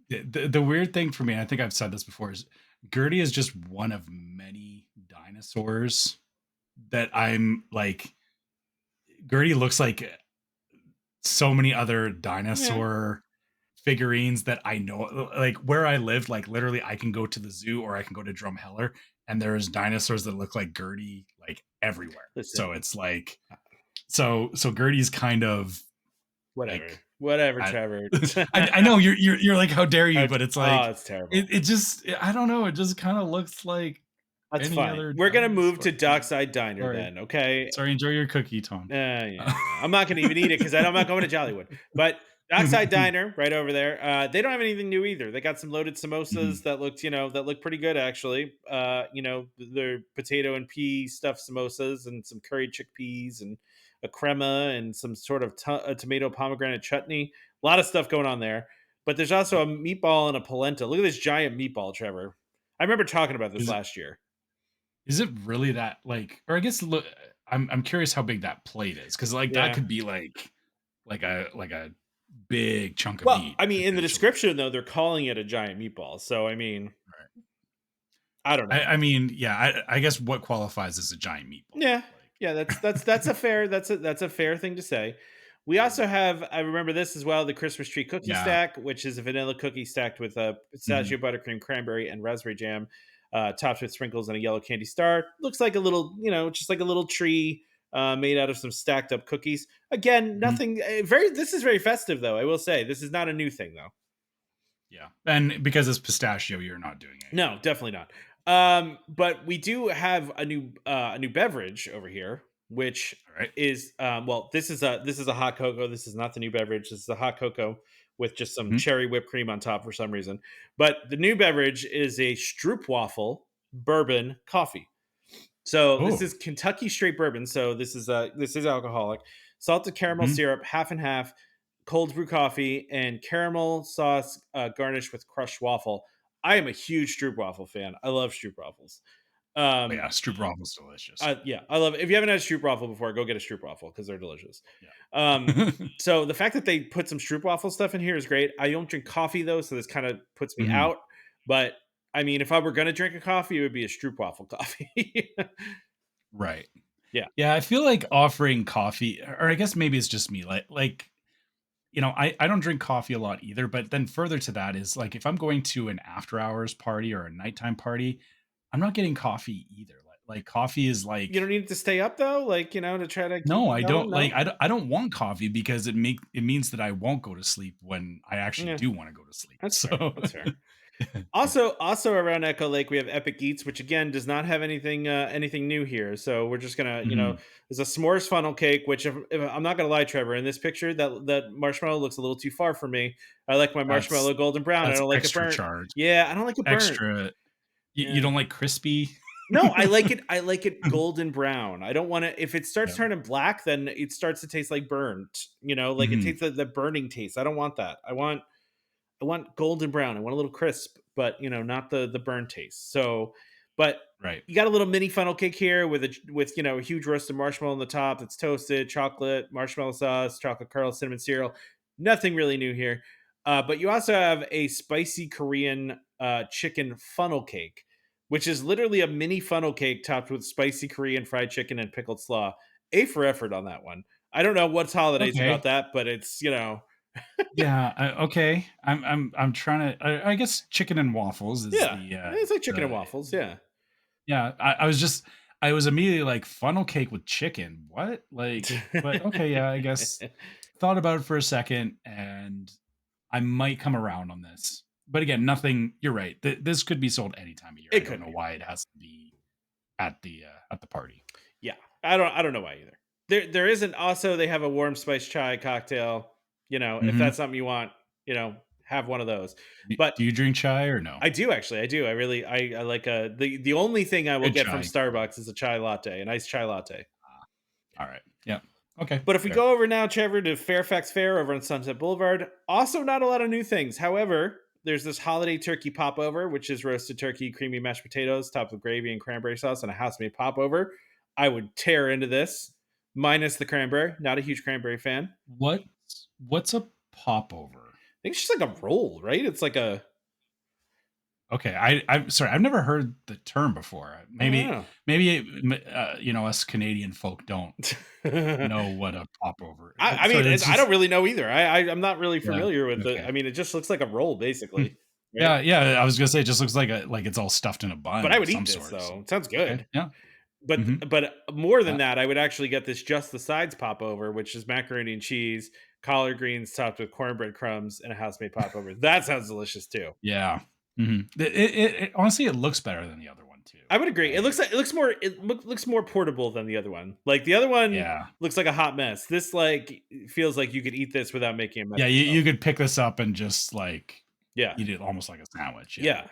The weird thing for me, I think I've said this before, is Gertie is just one of many dinosaurs that I'm like. Gertie looks like so many other Yeah. dinosaur figurines that I know, like where I lived, like literally I can go to the zoo or I can go to Drumheller and there's dinosaurs that look like Gertie like everywhere. So Listen, it's like so Gertie's kind of whatever, like whatever, I Trevor. I know you're like how dare you, but it's like It's terrible. it just I don't know, it just kind of looks like That's any fine. other We're gonna move dinosaur. to Dockside Diner Sorry. then, okay? Sorry, enjoy your cookie, Tom. Yeah. I'm not gonna even eat it because I'm not going to Jollywood. But Dockside Diner, right over there. They don't have anything new either. They got some loaded samosas Mhm. that look pretty good actually. They're potato and pea stuffed samosas and some curried chickpeas and a crema and some sort of a tomato pomegranate chutney. A lot of stuff going on there. But there's also a meatball and a polenta. Look at this giant meatball, Trevor. I remember talking about this Is last year. Is it really that like, or I guess look, I'm curious how big that plate is because like that Yeah. could be like a big chunk of Well, meat I mean, in the potentially. description though, they're calling it a giant meatball. So I mean, Right. I don't know. I mean, yeah, I guess what qualifies as a giant meatball? Yeah, Like, yeah, that's a fair thing to say. We also Mhm. have I remember this as well, the Christmas tree cookie Yeah. stack, which is a vanilla cookie stacked with a Mhm. pistachio, buttercream, cranberry, and raspberry jam, topped with sprinkles and a yellow candy star. Looks like a little, just like a little tree made out of some stacked up cookies. Again, Mhm. nothing very. This is very festive, though. I will say this is not a new thing, though. Yeah. And because it's pistachio, you're not doing anything No, new. definitely not. But we do have a new beverage over here, which All right. is well, this is a hot cocoa. This is not the new beverage. This is a hot cocoa with just some Mhm. cherry whipped cream on top for some reason. But the new beverage is a Stroopwafel bourbon coffee. So this Oh. is Kentucky straight bourbon. So this is alcoholic, salted caramel Mhm. syrup, half and half, cold brew coffee, and caramel sauce garnished with crushed waffle. I am a huge Stroop waffle fan. I love Stroop waffles. Oh Um, yeah, strudel is delicious. yeah, I love it. If you haven't had a Stroop waffle before, go get a Stroop waffle because they're delicious. Um, Yeah. so the fact that they put some Stroop waffle stuff in here is great. I don't drink coffee though, so this kind of puts me Mhm. out. But I mean, if I were gonna drink a coffee, it would be a stroopwafel coffee. Right. Yeah. Yeah, I feel like offering coffee, or I guess maybe it's just me, like, I don't drink coffee a lot either, but then further to that is, like, if I'm going to an after hours party or a nighttime party, I'm not getting coffee either. Like coffee is You don't like, need it to stay up though, like, to try to keep no, you I going? don't No? like, I don't want coffee because it means that I won't go to sleep when I actually Yeah, do wanna go to sleep. that's fair, So, that's fair. yeah. Also around Echo Lake, we have Epic Eats, which again does not have anything new here. So we're just gonna, Mhm. there's a s'mores funnel cake, which if I'm not gonna lie, Trevor, in this picture, that marshmallow looks a little too far for me. I like my That's marshmallow golden brown. I that's don't like it extra burnt. charge, Yeah, I don't like it burnt. extra. You Yeah. don't like crispy? No, I like it. I like it golden brown. I don't want to. If it starts Yeah. turning black, then it starts to taste like burnt. Like it Mhm. tastes the burning taste. I don't want that. I want golden brown. I want a little crisp, but not the burn taste. So, but Right. you got a little mini funnel cake here with a huge roasted marshmallow on the top that's toasted, chocolate, marshmallow sauce, chocolate kernel, cinnamon cereal. Nothing really new here. But you also have a spicy Korean chicken funnel cake, which is literally a mini funnel cake topped with spicy Korean fried chicken and pickled slaw. A for effort on that one. I don't know what's holidays about Okay. that, but it's Yeah, okay. I'm trying to, I guess chicken and waffles is yeah, it's like chicken and the waffles. Yeah. yeah, I was immediately like, funnel cake with chicken, what? Like, but okay, yeah, I guess thought about it for a second, and I might come around on this. But again, nothing, you're right, this could be sold any time of year. I It don't could know be. why it has to be at the party. Yeah. I don't know why either. There isn't also they have a warm spice chai cocktail, if Mhm. that's something you want, have one of those. Do But you drink chai or no? I do actually. I do. I really I like the only thing I will Good get from chai. Yeah. Starbucks is a chai latte, a nice chai latte. Alright. Yeah. Okay, But if we fair. go over now, Trevor, to Fairfax Fair over on Sunset Boulevard, also not a lot of new things. However, there's this holiday turkey popover, which is roasted turkey, creamy mashed potatoes, topped with gravy and cranberry sauce, and a house made popover. I would tear into this, minus the cranberry. Not a huge cranberry fan. What's a popover? I think it's just like a roll, right? It's like a Okay, I'm sorry, I've never heard the term before. I don't Maybe know. us Canadian folk don't know what a popover is. I So mean, it's I don't just, really know either. I'm not really yeah, familiar with the. okay. I mean, it just looks like a roll, Hmm. basically, right? Yeah, yeah, I was gonna say it just looks like it's all stuffed in a But bun I of would eat some this sort. So, though. It sounds okay, good. yeah, But mhm, but more than uh, that, I would actually get this just the sides popover, which is macaroni and cheese, collard greens topped with cornbread crumbs, and a house-made popover. That sounds delicious too. yeah, mhm. It honestly, it looks better than the other one too. I would agree. It I looks like looks more portable than the other one. Like the other one Yeah. looks like a hot mess. This like feels like you could eat this without making a mess Yeah, yourself. you could pick this up and just, like, Yeah. eat it almost like a sandwich, yeah. Yeah.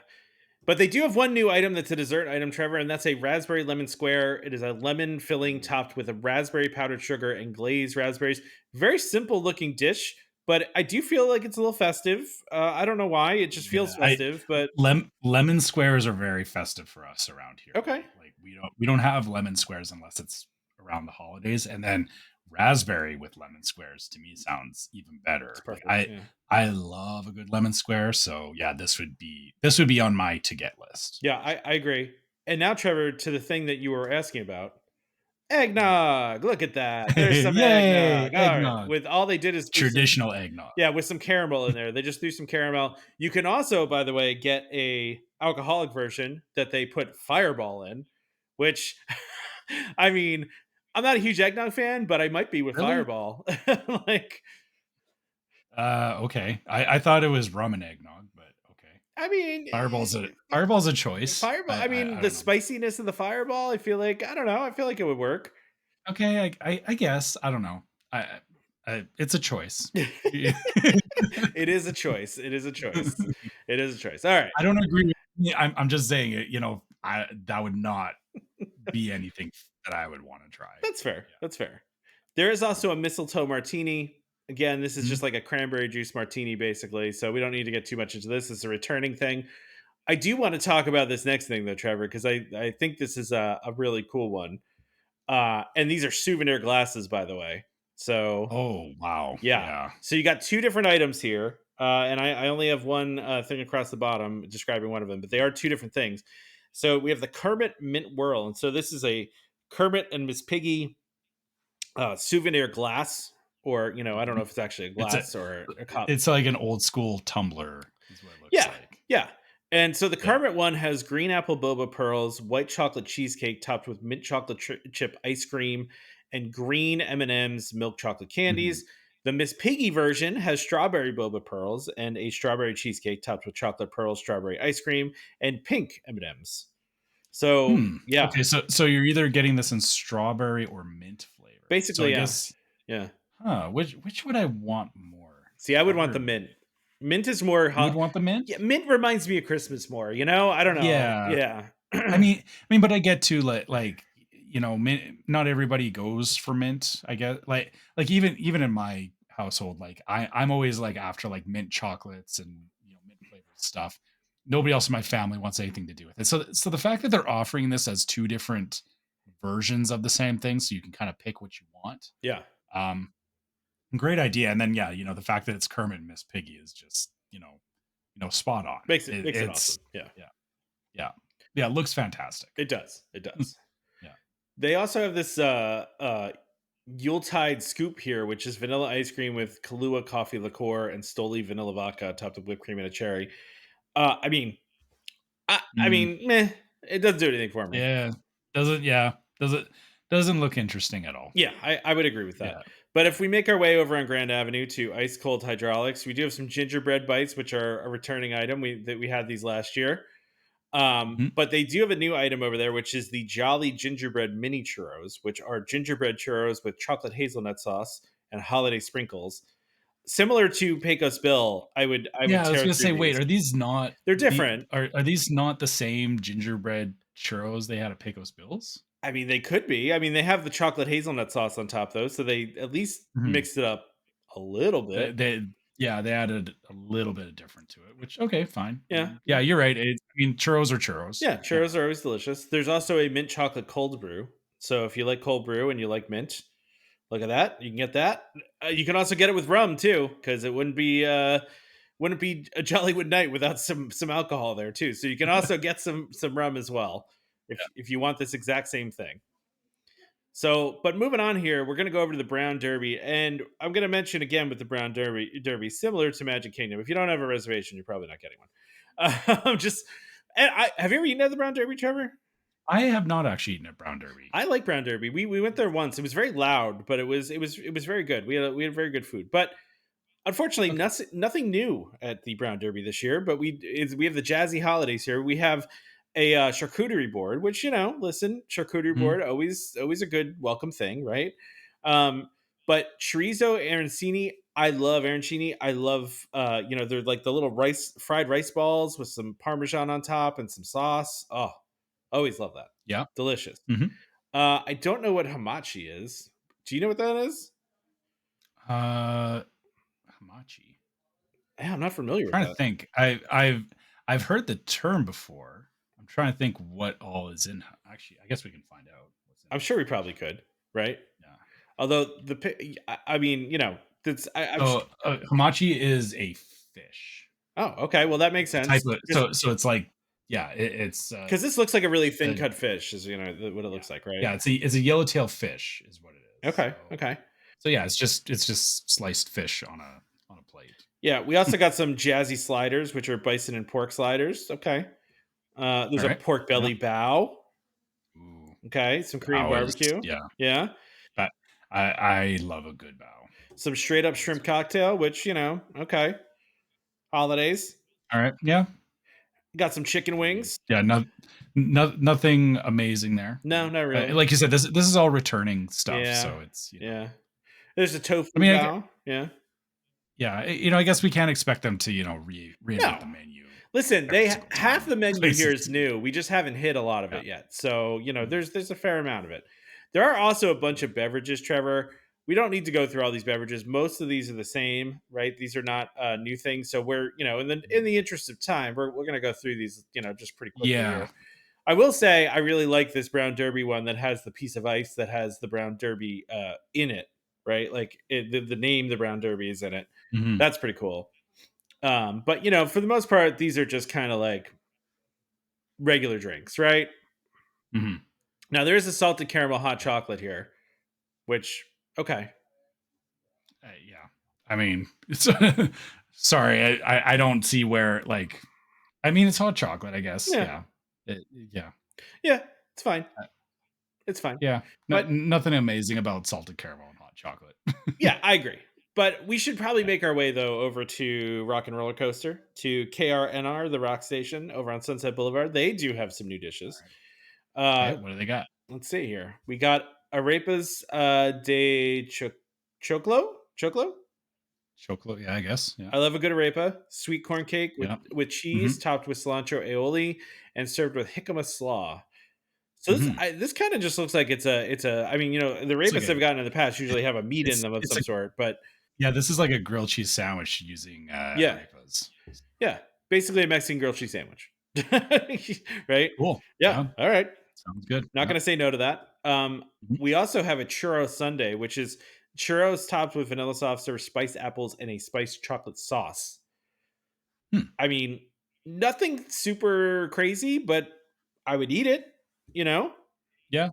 But they do have one new item that's a dessert item, Trevor, and that's a raspberry lemon square. It is a lemon filling Ooh. topped with a raspberry powdered sugar and glazed raspberries. Very simple looking dish, but I do feel like it's a little festive. I don't know why. It just feels Yeah, I festive, but lemon squares are very festive for us around here. okay. Like, we don't have lemon squares unless it's around the holidays, and then raspberry with lemon squares to me sounds even It's better. Like, perfect. I Yeah. I love a good lemon square, so yeah, this would be on my to get list Yeah, for I sure. agree. And now, Trevor, to the thing that you were asking about. Mhm. Eggnog. Look at that. There's some Yay, eggnog. All right. eggnog. With all they did is threw some Traditional eggnog. yeah, with some caramel in there. They just threw some caramel. You can also, by the way, get a alcoholic version that they put Fireball in, which I mean, I'm not a huge eggnog fan, but I might be with Really? Fireball. Like, Okay. I thought it was rum and eggnog, but okay. I mean, Fireball's a choice. Fireball. I I mean, the don't know. spiciness of the Fireball. I feel like I don't know. I feel like it would work. Okay, I guess. I don't know. It's a choice. It is a choice. It is a choice. It is a choice. All right. I don't agree with me. I'm just saying it, that would not be anything that I would wanna try. That's fair. Yeah. That's fair. There is also a mistletoe martini. Again, this is Mhm. just like a cranberry juice martini, basically. So we don't need to get too much into this. It's a returning thing. I do want to talk about this next thing, though, Trevor, because I think this is a really cool one. And these are souvenir glasses, by the way. So Oh, wow. yeah. Yeah. So you got 2 different items here, and I only have one, thing across the bottom describing one of them, but they are 2 different things. So we have the Kermit Mint Whirl, and so this is a Kermit and Miss Piggy, souvenir glass, or, I don't know Mhm. if it's actually a It's a glass or a cup. it's like an old school tumbler is what it looks Yeah, like. yeah. And so the Yeah. Kermit one has green apple boba pearls, white chocolate cheesecake topped with mint chocolate chip ice cream, and green M&Ms milk chocolate Mhm. candies. The Miss Piggy version has strawberry boba pearls and a strawberry cheesecake topped with chocolate pearls, strawberry ice cream, and pink M&Ms. So Hmm. yeah, Okay, so you're either getting this in strawberry or mint flavor. So I basically yeah, guess, yeah. which would I want more? See, I would want the Strawberry or mint. mint? Mint is more You would hot. want the mint? Yeah, mint reminds me of Christmas more. I don't know. Yeah. Yeah, But I get to mint, not everybody goes for mint. I get even in my household, like I'm always like after like mint chocolates and mint flavored stuff. Nobody else in my family wants anything to do with it. So the fact that they're offering this as two different versions of the same thing, so you can kind of pick what you want. yeah. Um, Great idea. And then yeah, the fact that it's Kermit and Miss Piggy is just spot on. Makes it It's awesome. Yeah. yeah, yeah, yeah. It looks fantastic. It does. It Mm, does. yeah. They also have this Yuletide scoop here, which is vanilla ice cream with Kahlua coffee liqueur and Stoli vanilla vodka topped with whipped cream and a cherry. I mean, I Mm, mean, meh. It doesn't do anything for me. yeah. Doesn't look interesting at all. Yeah, I would agree with that. Yeah. But if we make our way over on Grand Avenue to Ice Cold Hydraulics, we do have some gingerbread bites, which are a returning item. We had these last year. Mhm. But they do have a new item over there, which is the Jolly Gingerbread Mini Churros, which are gingerbread churros with chocolate hazelnut sauce and holiday sprinkles. Similar to Pecos Bill, I would Yeah, I was tear gonna through say, wait, these. are these not They're different. are these not the same gingerbread churros they had at Pecos Bills? I mean, they could be. I mean, they have the chocolate hazelnut sauce on top though, so they at least Mhm. mixed it up a little bit. They added a little bit of different to it, which okay, fine. I Yeah. mean, yeah, you're right. Churros are churros. Yeah, Yeah. churros are always delicious. There's also a mint chocolate cold brew. So if you like cold brew and you like mint, look at that. You can get that. You can also get it with rum too, because it wouldn't be a Jollywood night without some alcohol there too. So you can also get some rum as well if you want this exact same thing. So, but moving on here, we're going to go over to the Brown Derby, and I'm going to mention again with the Brown Derby, similar to Magic Kingdom. If you don't have a reservation, you're probably not getting one. Just, and have you ever eaten at the Brown Derby, Trevor? I have not actually eaten at Brown Derby. I like Brown Derby. We went there once. It was very loud, but it was very good. We had very good food, but unfortunately, Okay. nothing new at the Brown Derby this year. But we have the jazzy holidays here. We have a charcuterie board, which listen, charcuterie Mhm. board always a good welcome thing, right? Um, but chorizo arancini, I love arancini. I love they're like the little fried rice balls with some parmesan on top and some sauce. Oh, always love that. Yeah. Delicious. Mhm. I don't know what hamachi is. Do you know what that is? Uh, Hamachi. Yeah, I'm not familiar with Trying to that. think. I've heard the term before. I'm trying to think what all is in. Actually, I guess we can find out what's in I'm sure we probably hamachi. could, right? Yeah. Although I mean, that's I'm. So hamachi is a fish. Oh, okay. Well, that makes It's a type sense. of so it's like yeah, it's Because this looks like a really thin uh, cut fish, is what it yeah, looks like, right? yeah. It's a yellowtail fish, is what it is. Okay, okay. So yeah, it's just sliced fish on a plate. Yeah, we also got some jazzy sliders, which are bison and pork sliders. Okay. All There's a right. pork Yeah. belly bao. Ooh, Okay, some Korean bao is barbecue. yeah. Yeah, That I love a good bao. some straight up Always shrimp a good bao. cocktail, which okay, holidays. All right. Yeah. Got some chicken wings. Yeah. Nothing amazing there. No, not really. Like you said, this is all returning stuff. Yeah, So it's yeah. There's a I tofu mean, bao. Yeah. yeah. I guess we can't expect them to reinvent No. the menu Listen, every they single half time the menu here places is do it. new. We just haven't hit a lot of Yeah. it yet. So, Mhm. there's a fair amount of it. There are also a bunch of beverages, Trevor. We don't need to go through all these beverages. Most of these are the same, right? These are not new things. So we're, in the interest of time, we're going to go through these, just pretty quickly Yeah. here. I will say I really like this Brown Derby one that has the piece of ice that has the Brown Derby in it, right? Like the name, the Brown Derby is in it. Mhm. That's pretty cool. But for the most part, these are just kind of like regular drinks, right? Mhm. Now there is a salted caramel hot chocolate here, which okay, Yeah. I mean, it's sorry, I don't see where, like, I mean, it's hot chocolate, I guess, yeah, yeah. Yeah. yeah, it's fine, Uh, it's fine. yeah. No, But nothing amazing about salted caramel and hot chocolate. yeah, I agree. But we should probably Yeah. make our way though over to Rock and Roller Coaster to KRNR, the rock station over on Sunset Boulevard. They do have some new dishes. Alright. Okay, Uh, what do they got? let's see here. We got arepas de choclo. Chocolate, yeah, I guess, yeah. I love a good arepa, sweet corn cake with Yeah. cheese Mhm. topped with cilantro aioli and served with jicama slaw. So Mhm. this kind of just looks like it's a. I mean, the It's like arepas I've gotten in the past usually have a meat in them of it's some a sort, but yeah, this is like a grilled cheese sandwich using, yeah, arepas. yeah, basically a Mexican grilled cheese sandwich, right? Cool, Yeah, yeah, all right. sounds good, Not yeah. gonna say no to that. Mhm. We also have a churro sundae, which is churros topped with vanilla soft serve, spiced apples, and a spiced chocolate sauce. Hmm, I mean, nothing super crazy, but I would eat it, you know? yeah.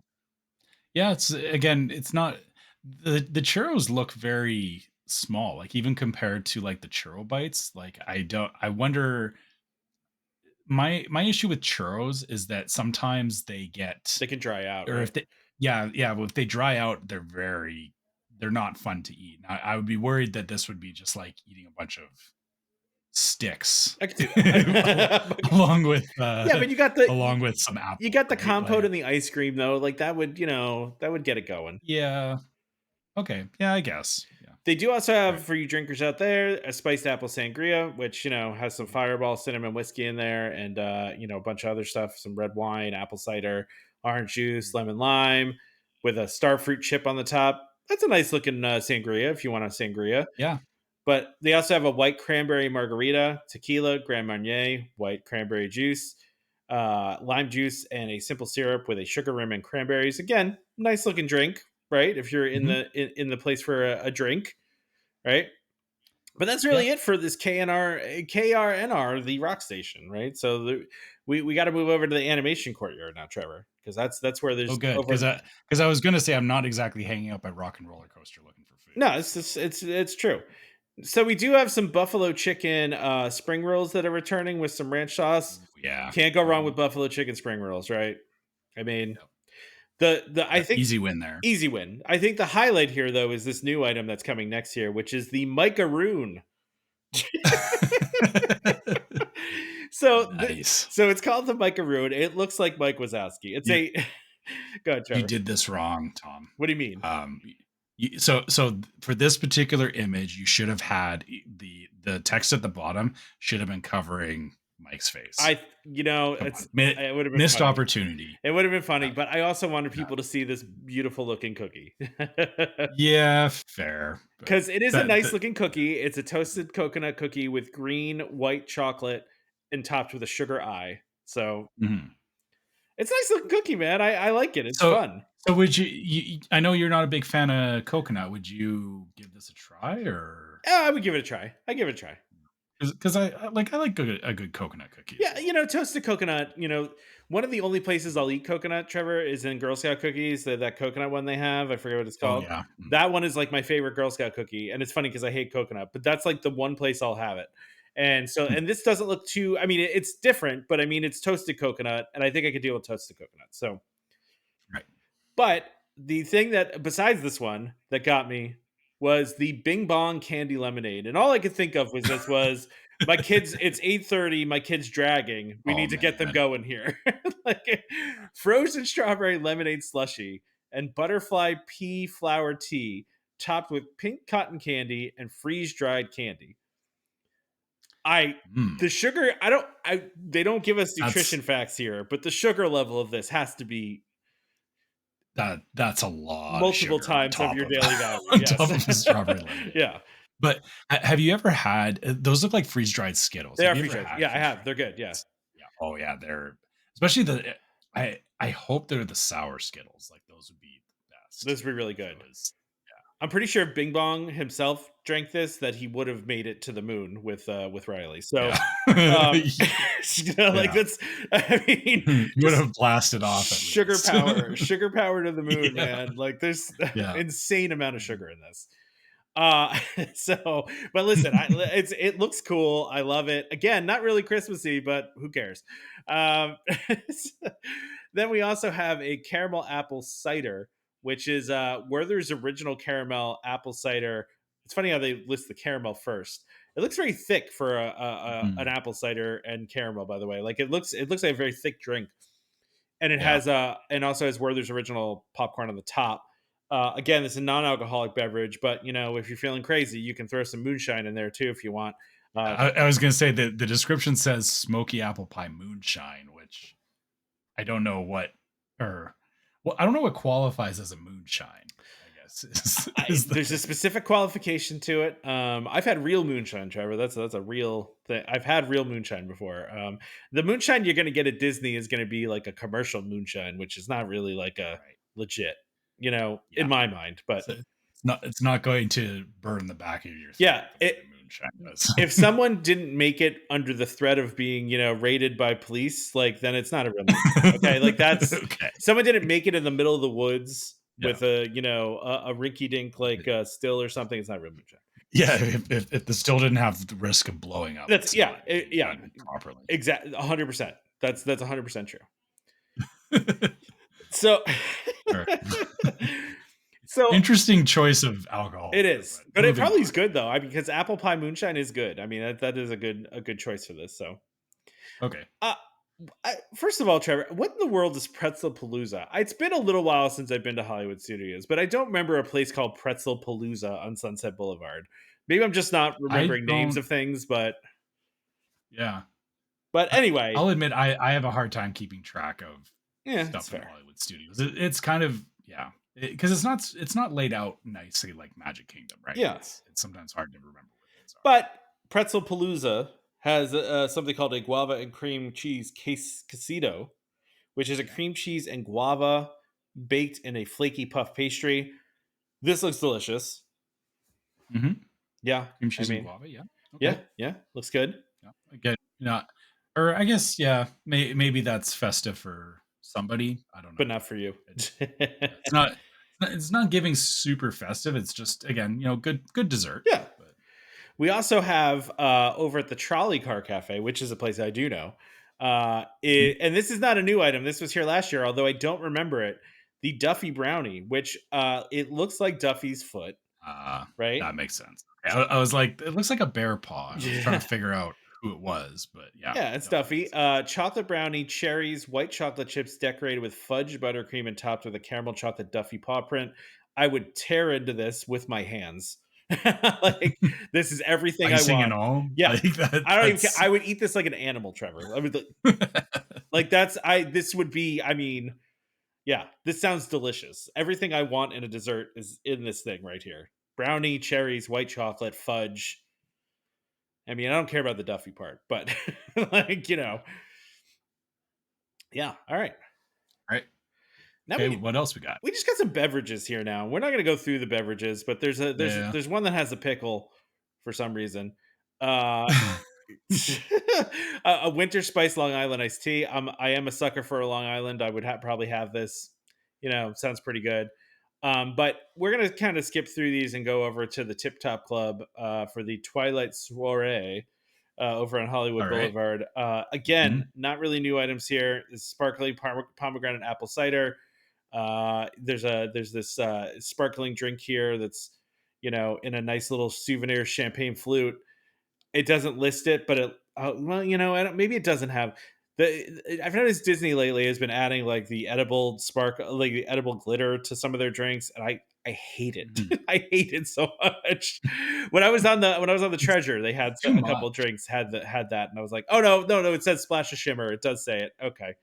Yeah, it's again, it's not the churros look very small, like, even compared to, like, the churro bites, like, I wonder my issue with churros is that sometimes they get They can dry out, or right? if they yeah, well, if they dry out, they're not fun to eat. I would be worried that this would be just like eating a bunch of sticks I could see al that. along with, Yeah, but along with some you apple, got the right? compote Like and the ice cream though, like that would, that would get it going. yeah, okay, yeah, I guess, yeah, They do also have, right. for you drinkers out there, a spiced apple sangria, which, has some Mhm, fireball cinnamon whiskey in there and, a bunch of other stuff, some red wine, apple cider, orange juice, mhm. lemon lime with a star fruit chip on the top. That's a nice looking sangria if you want a sangria. Yeah, But they also have a white cranberry margarita, tequila, Grand Marnier, white cranberry juice, lime juice, and a simple syrup with a sugar rim and cranberries. Again, nice looking drink, right? If you're in mhm, the place for a drink, right? But that's yeah. really it for this KRNR, the rock station, right? So we got to move over to the animation courtyard now, Trevor, because that's where Oh, there's good, over. because I was gonna say I'm not exactly hanging up at Rock and Roller Coaster looking for food, No, so it's true. So we do have some buffalo chicken spring rolls that are returning with some ranch sauce. ooh, yeah. Can't go wrong Mhm, with buffalo chicken spring rolls, right? I mean, yep, the I yep, think easy win there. easy win. I think the highlight here though is this new item that's coming next year, which is the Micah-roon. so the, Nice. so it's called the Micah-roon. It looks like Mike Wazowski. It's You a go ahead, you Trevor. did this wrong, Tom. What do you mean? For this particular image, you should have had the text at the bottom should have been covering Mike's face. Come It's on, it would have been missed funny. opportunity. It would have been funny, Yeah, but I also wanted yeah, people to see this beautiful looking cookie. yeah, fair, but Because it is a that, nice that looking cookie. It's a toasted coconut cookie with green, white chocolate and topped with a sugar eye. So mhm. it's a nice looking cookie, man. I like it. It's So fun. so would I know you're not a big fan of coconut. Would you give this a try or? Yeah, I would give it a try. I give it a try. Because I like a good coconut cookie as Yeah, well. toasted coconut. One of the only places I'll eat coconut, Trevor, is in Girl Scout cookies. That coconut one they have, I forget what it's Oh called. yeah. Mhm. That one is like my favorite Girl Scout cookie, and it's funny because I hate coconut, but that's like the one place I'll have it. And so, Hmm, and this doesn't look too. I mean, it's different, but I mean, it's toasted coconut, and I think I could deal with toasted coconut. So, right. but the thing that besides this one that got me was the Bing Bong candy lemonade, and all I could think of was this was my kids. It's 8:30. My kids dragging. We Oh need to get them man. going here. Like frozen strawberry lemonade slushy and butterfly pea flower tea topped with pink cotton candy and freeze dried candy. I Mm, the sugar. I don't. I They don't give us that's nutrition facts here, but the sugar level of this has to be that's a lot of multiple sugar on times of top your of daily value, on yes. top of a strawberry lemonade. Yeah, But have you ever had those look like freeze dried Skittles? they Have are you free ever trades. had Yeah, I freeze have, dried they're good, yeah. Skittles? Yeah. Oh yeah, they're especially I hope they're the sour Skittles. Like those would be the best. Those would be really If it good. was. I'm pretty sure if Bing Bong himself drank this, that he would have made it to the moon with Riley. So, Yeah. um, like Yeah. that's, I mean, You would just have blasted off at least. sugar power to the moon, Yeah. man. Like there's Yeah. insane amount of Mhm. sugar in this. Uh, so, but listen, it looks cool. I love it. Again, not really Christmassy, but who cares? Um, then we also have a caramel apple cider, which is Werther's original caramel apple cider. It's funny how they list the caramel first. It looks very thick for an Mhm. apple cider and caramel. By the way, like it looks like a very thick drink, and it Yeah. has and also has Werther's original popcorn on the top. Again, it's a non-alcoholic beverage, but if you're feeling crazy, you can throw some moonshine in there too if you want. Uh, I was gonna say that the description says smoky apple pie moonshine, which I don't know what or well, I don't know what qualifies as a moonshine, I guess is the there's a thing. specific qualification to it. I've had real moonshine, Trevor. That's a real thing. I've had real moonshine before. The moonshine you're going to get at Disney is going to be like a commercial moonshine, which is not really like a Right. legit, in Yeah. my mind. But So it's not going to burn the back of your yeah, throat the way moonshine does. if someone didn't make it under the threat of being, raided by police, like then it's not a real moonshine. Okay, like that's Okay. someone didn't make it in the middle of the woods Yeah. with a rinky dink like still or something. It's not real moonshine. Yeah, if the still didn't have the risk of blowing up, That's so yeah, it being yeah, done properly. exactly, 100%. That's 100% true. So, Alright. so Interesting choice of alcohol it there, is, but but it moving probably on. is good though. I mean, because apple pie moonshine is good. I mean, that is a good choice for this. So, Okay. uh, first of all, Trevor, what in the world is Pretzel Palooza? It's been a little while since I've been to Hollywood Studios, but I don't remember a place called Pretzel Palooza on Sunset Boulevard. Maybe I'm just not I remembering names don't of things, but yeah. anyway, I'll admit I have a hard time keeping track of yeah, it's stuff in fair. Hollywood studios. It's kind of yeah, because it's not laid out nicely like Magic Kingdom, right? Yeah, It's sometimes hard to remember where things are. but Pretzel Palooza has something called a guava and cream cheese quesito, which is a Yeah. cream cheese and guava baked in a flaky puff pastry. This looks delicious. Mhm. Yeah, Cream I cheese and mean, guava, yeah. yeah, Okay. yeah, looks good, Yeah. Again, or I guess yeah, maybe that's festive for somebody. I don't but know. not for you. Yeah, it's not giving super festive. It's just again, good dessert. Yeah. But We also have over at the Trolley Car Cafe, which is a place I do know. Mhm. And this is not a new item. This was here last year, although I don't remember it. The Duffy Brownie, which it looks like Duffy's foot, right? That makes sense. Okay, I was like, it looks like a bear paw, and I was trying Yeah. to figure out who it was, but yeah, Yeah, it's Duffy stuffy. makes sense. Chocolate brownie, cherries, white chocolate chips decorated with fudge buttercream and topped with a caramel chocolate Duffy paw print. I would tear into this with my hands. Like this is everything I Icing and want. all, Yeah, like that. I don't even care. That's I would eat this like an animal, Trevor. I would like that's I. This would be. I mean, yeah, this sounds delicious. Everything I want in a dessert is in this thing right here. Brownie, cherries, white chocolate, fudge. I mean, I don't care about the Duffy part, but like yeah. yeah. All right. Right. Now Okay. What else we got? we just got some beverages here. Now we're not going to go through the beverages, but Yeah. there's one that has a pickle for some reason. Uh, a winter spice Long Island iced tea. I am a sucker for a Long Island. I would probably have this. Sounds pretty good. But we're gonna kind of skip through these and go over to the Tip Top Club for the Twilight Soiree over on Hollywood All right. Boulevard. Again, Mhm. not really new items here. This sparkling pomegranate apple cider. There's this sparkling drink here that's in a nice little souvenir champagne flute. It doesn't list it, but well, I don't, maybe it doesn't have I've noticed Disney lately has been adding like the edible like the edible glitter to some of their drinks, and I hate it. Mhm. I hate it so much. When I was on the It's Treasure, they had too a couple much. drinks had that, and I was like, oh no, no, no! It says splash of shimmer. It does say it. Okay,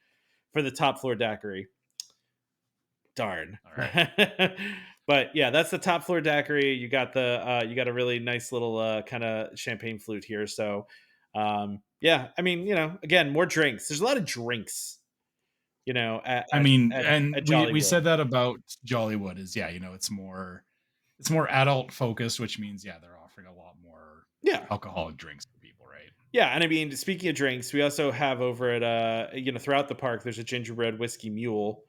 for the top floor daiquiri. Darn. All right. But yeah, that's the top floor daiquiri. You got a really nice little kind of champagne flute here. So yeah, I mean, again, more drinks. There's a lot of drinks, at I at mean, at, and at we Jollywood. said that about Jollywood is yeah, it's more it's more adult focused, which means yeah, they're offering a lot more Yeah. alcoholic drinks for people, right? Yeah, and I mean, speaking of drinks, we also have over at throughout the park, there's a gingerbread whiskey mule.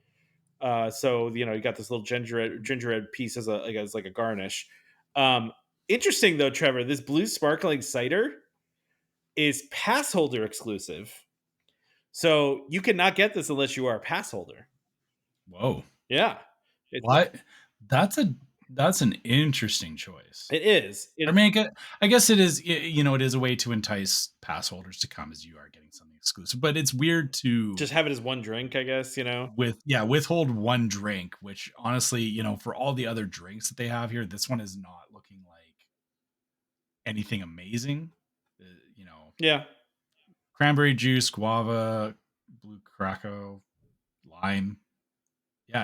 So you got this little gingerbread piece as like a garnish. Um, Interesting though, Trevor, this blue sparkling cider is pass holder exclusive. So you cannot get this unless you are a pass holder. Whoa. Yeah. It's What? That's a that's an interesting choice. it is. I mean, I guess it is. It is a way to entice pass holders to come, as you are getting something exclusive. But it's weird to Just have it as one drink, I guess. withhold one drink. Which honestly, for all the other drinks that they have here, this one is not looking like anything amazing. Uh, you know, Yeah. Cranberry juice, guava, blue Krakow, lime. Yeah,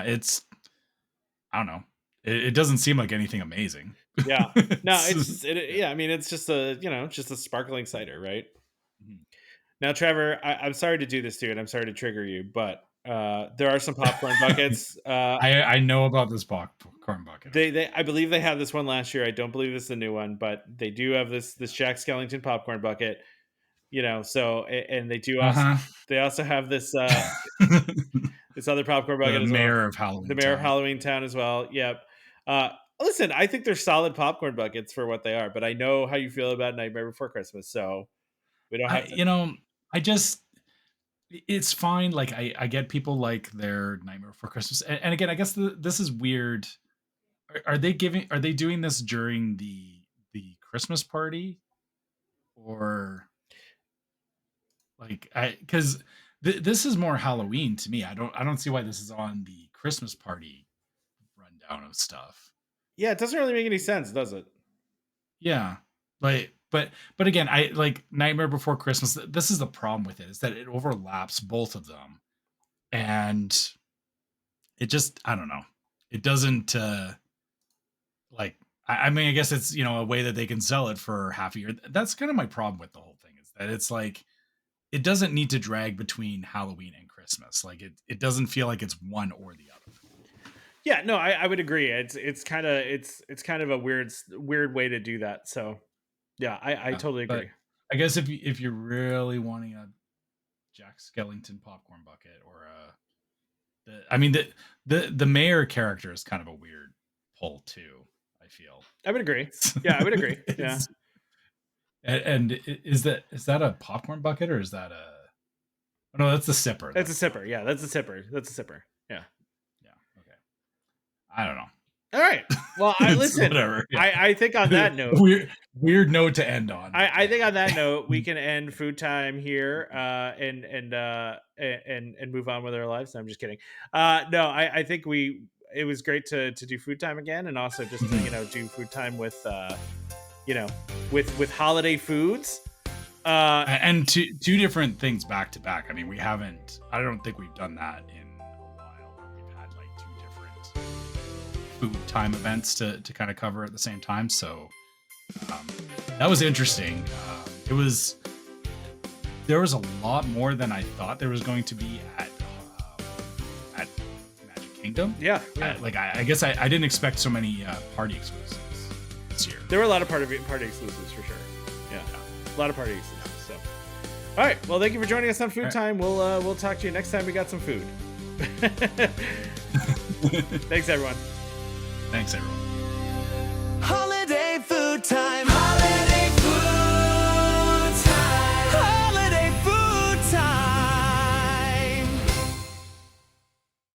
I don't know. It doesn't seem like anything amazing. Yeah. No, It's- it's just yeah. yeah, I mean it's just just a sparkling cider, right? Mhm. Now, Trevor, I'm sorry to do this to you, and I'm sorry to trigger you, but there are some popcorn buckets. I know about this popcorn bucket. They I believe they had this one last year. I don't believe this is a new one, but they do have this Jack Skellington popcorn bucket. So and Uh huh. they also have this other popcorn The bucket as well. mayor of The Halloween Mayor of Town. Halloween Town as well. Yep. Listen, I think they're solid popcorn buckets for what they are, but I know how you feel about Nightmare Before Christmas, so we don't I have to. I just it's fine. Like I get people like their Nightmare Before Christmas, and again, I guess this is weird. Are they doing this during the Christmas party, or like I because this is more Halloween to me. I don't see why this is on the Christmas party rundown of stuff. Yeah, it doesn't really make any sense, does it? Yeah. But again, I like Nightmare Before Christmas. This is the problem with it, is that it overlaps both of them. And it just, I don't know. It doesn't like I mean, I guess it's, a way that they can sell it for half a year. That's kind of my problem with the whole thing, is that it's like it doesn't need to drag between Halloween and Christmas. Like it doesn't feel like it's one or the other. Yeah, no, I would agree. It's kind of a weird way to do that. So yeah, I Yeah. totally But agree. I guess if you're really wanting a Jack Skellington popcorn bucket, or I mean the mayor character is kind of a weird pull too, I feel. I would agree. It's, Yeah, I would agree. Yeah, it's and is that a popcorn bucket, or is that a oh, no, that's the sipper. that's a That's the sipper. popcorn. Yeah, that's a sipper. That's a sipper. Yeah. Yeah. Okay. I don't know. All right. Well, I It's listen. whatever. Yeah. I think on that note, Weird note to end on. I think on that note we can end food time here, and move on with our lives. No, I'm just kidding. No, I think it was great to do food time again, and also just to Mhm. do food time with you know with holiday foods. Uh, And two different things back to back. I mean, we haven't. I don't think we've done that in a while, where we've had like two different food time events to kind of cover at the same time. So um, that was interesting. There was a lot more than I thought there was going to be at Magic Kingdom. yeah, I guess I didn't expect so many party exclusives this year. there were a lot of party exclusives for sure. Yeah, a lot of party exclusives. So, all right. Well, thank you for joining us on Food All right. Time. We'll talk to you next time we got some food. Thanks, everyone. Thanks, everyone. Holiday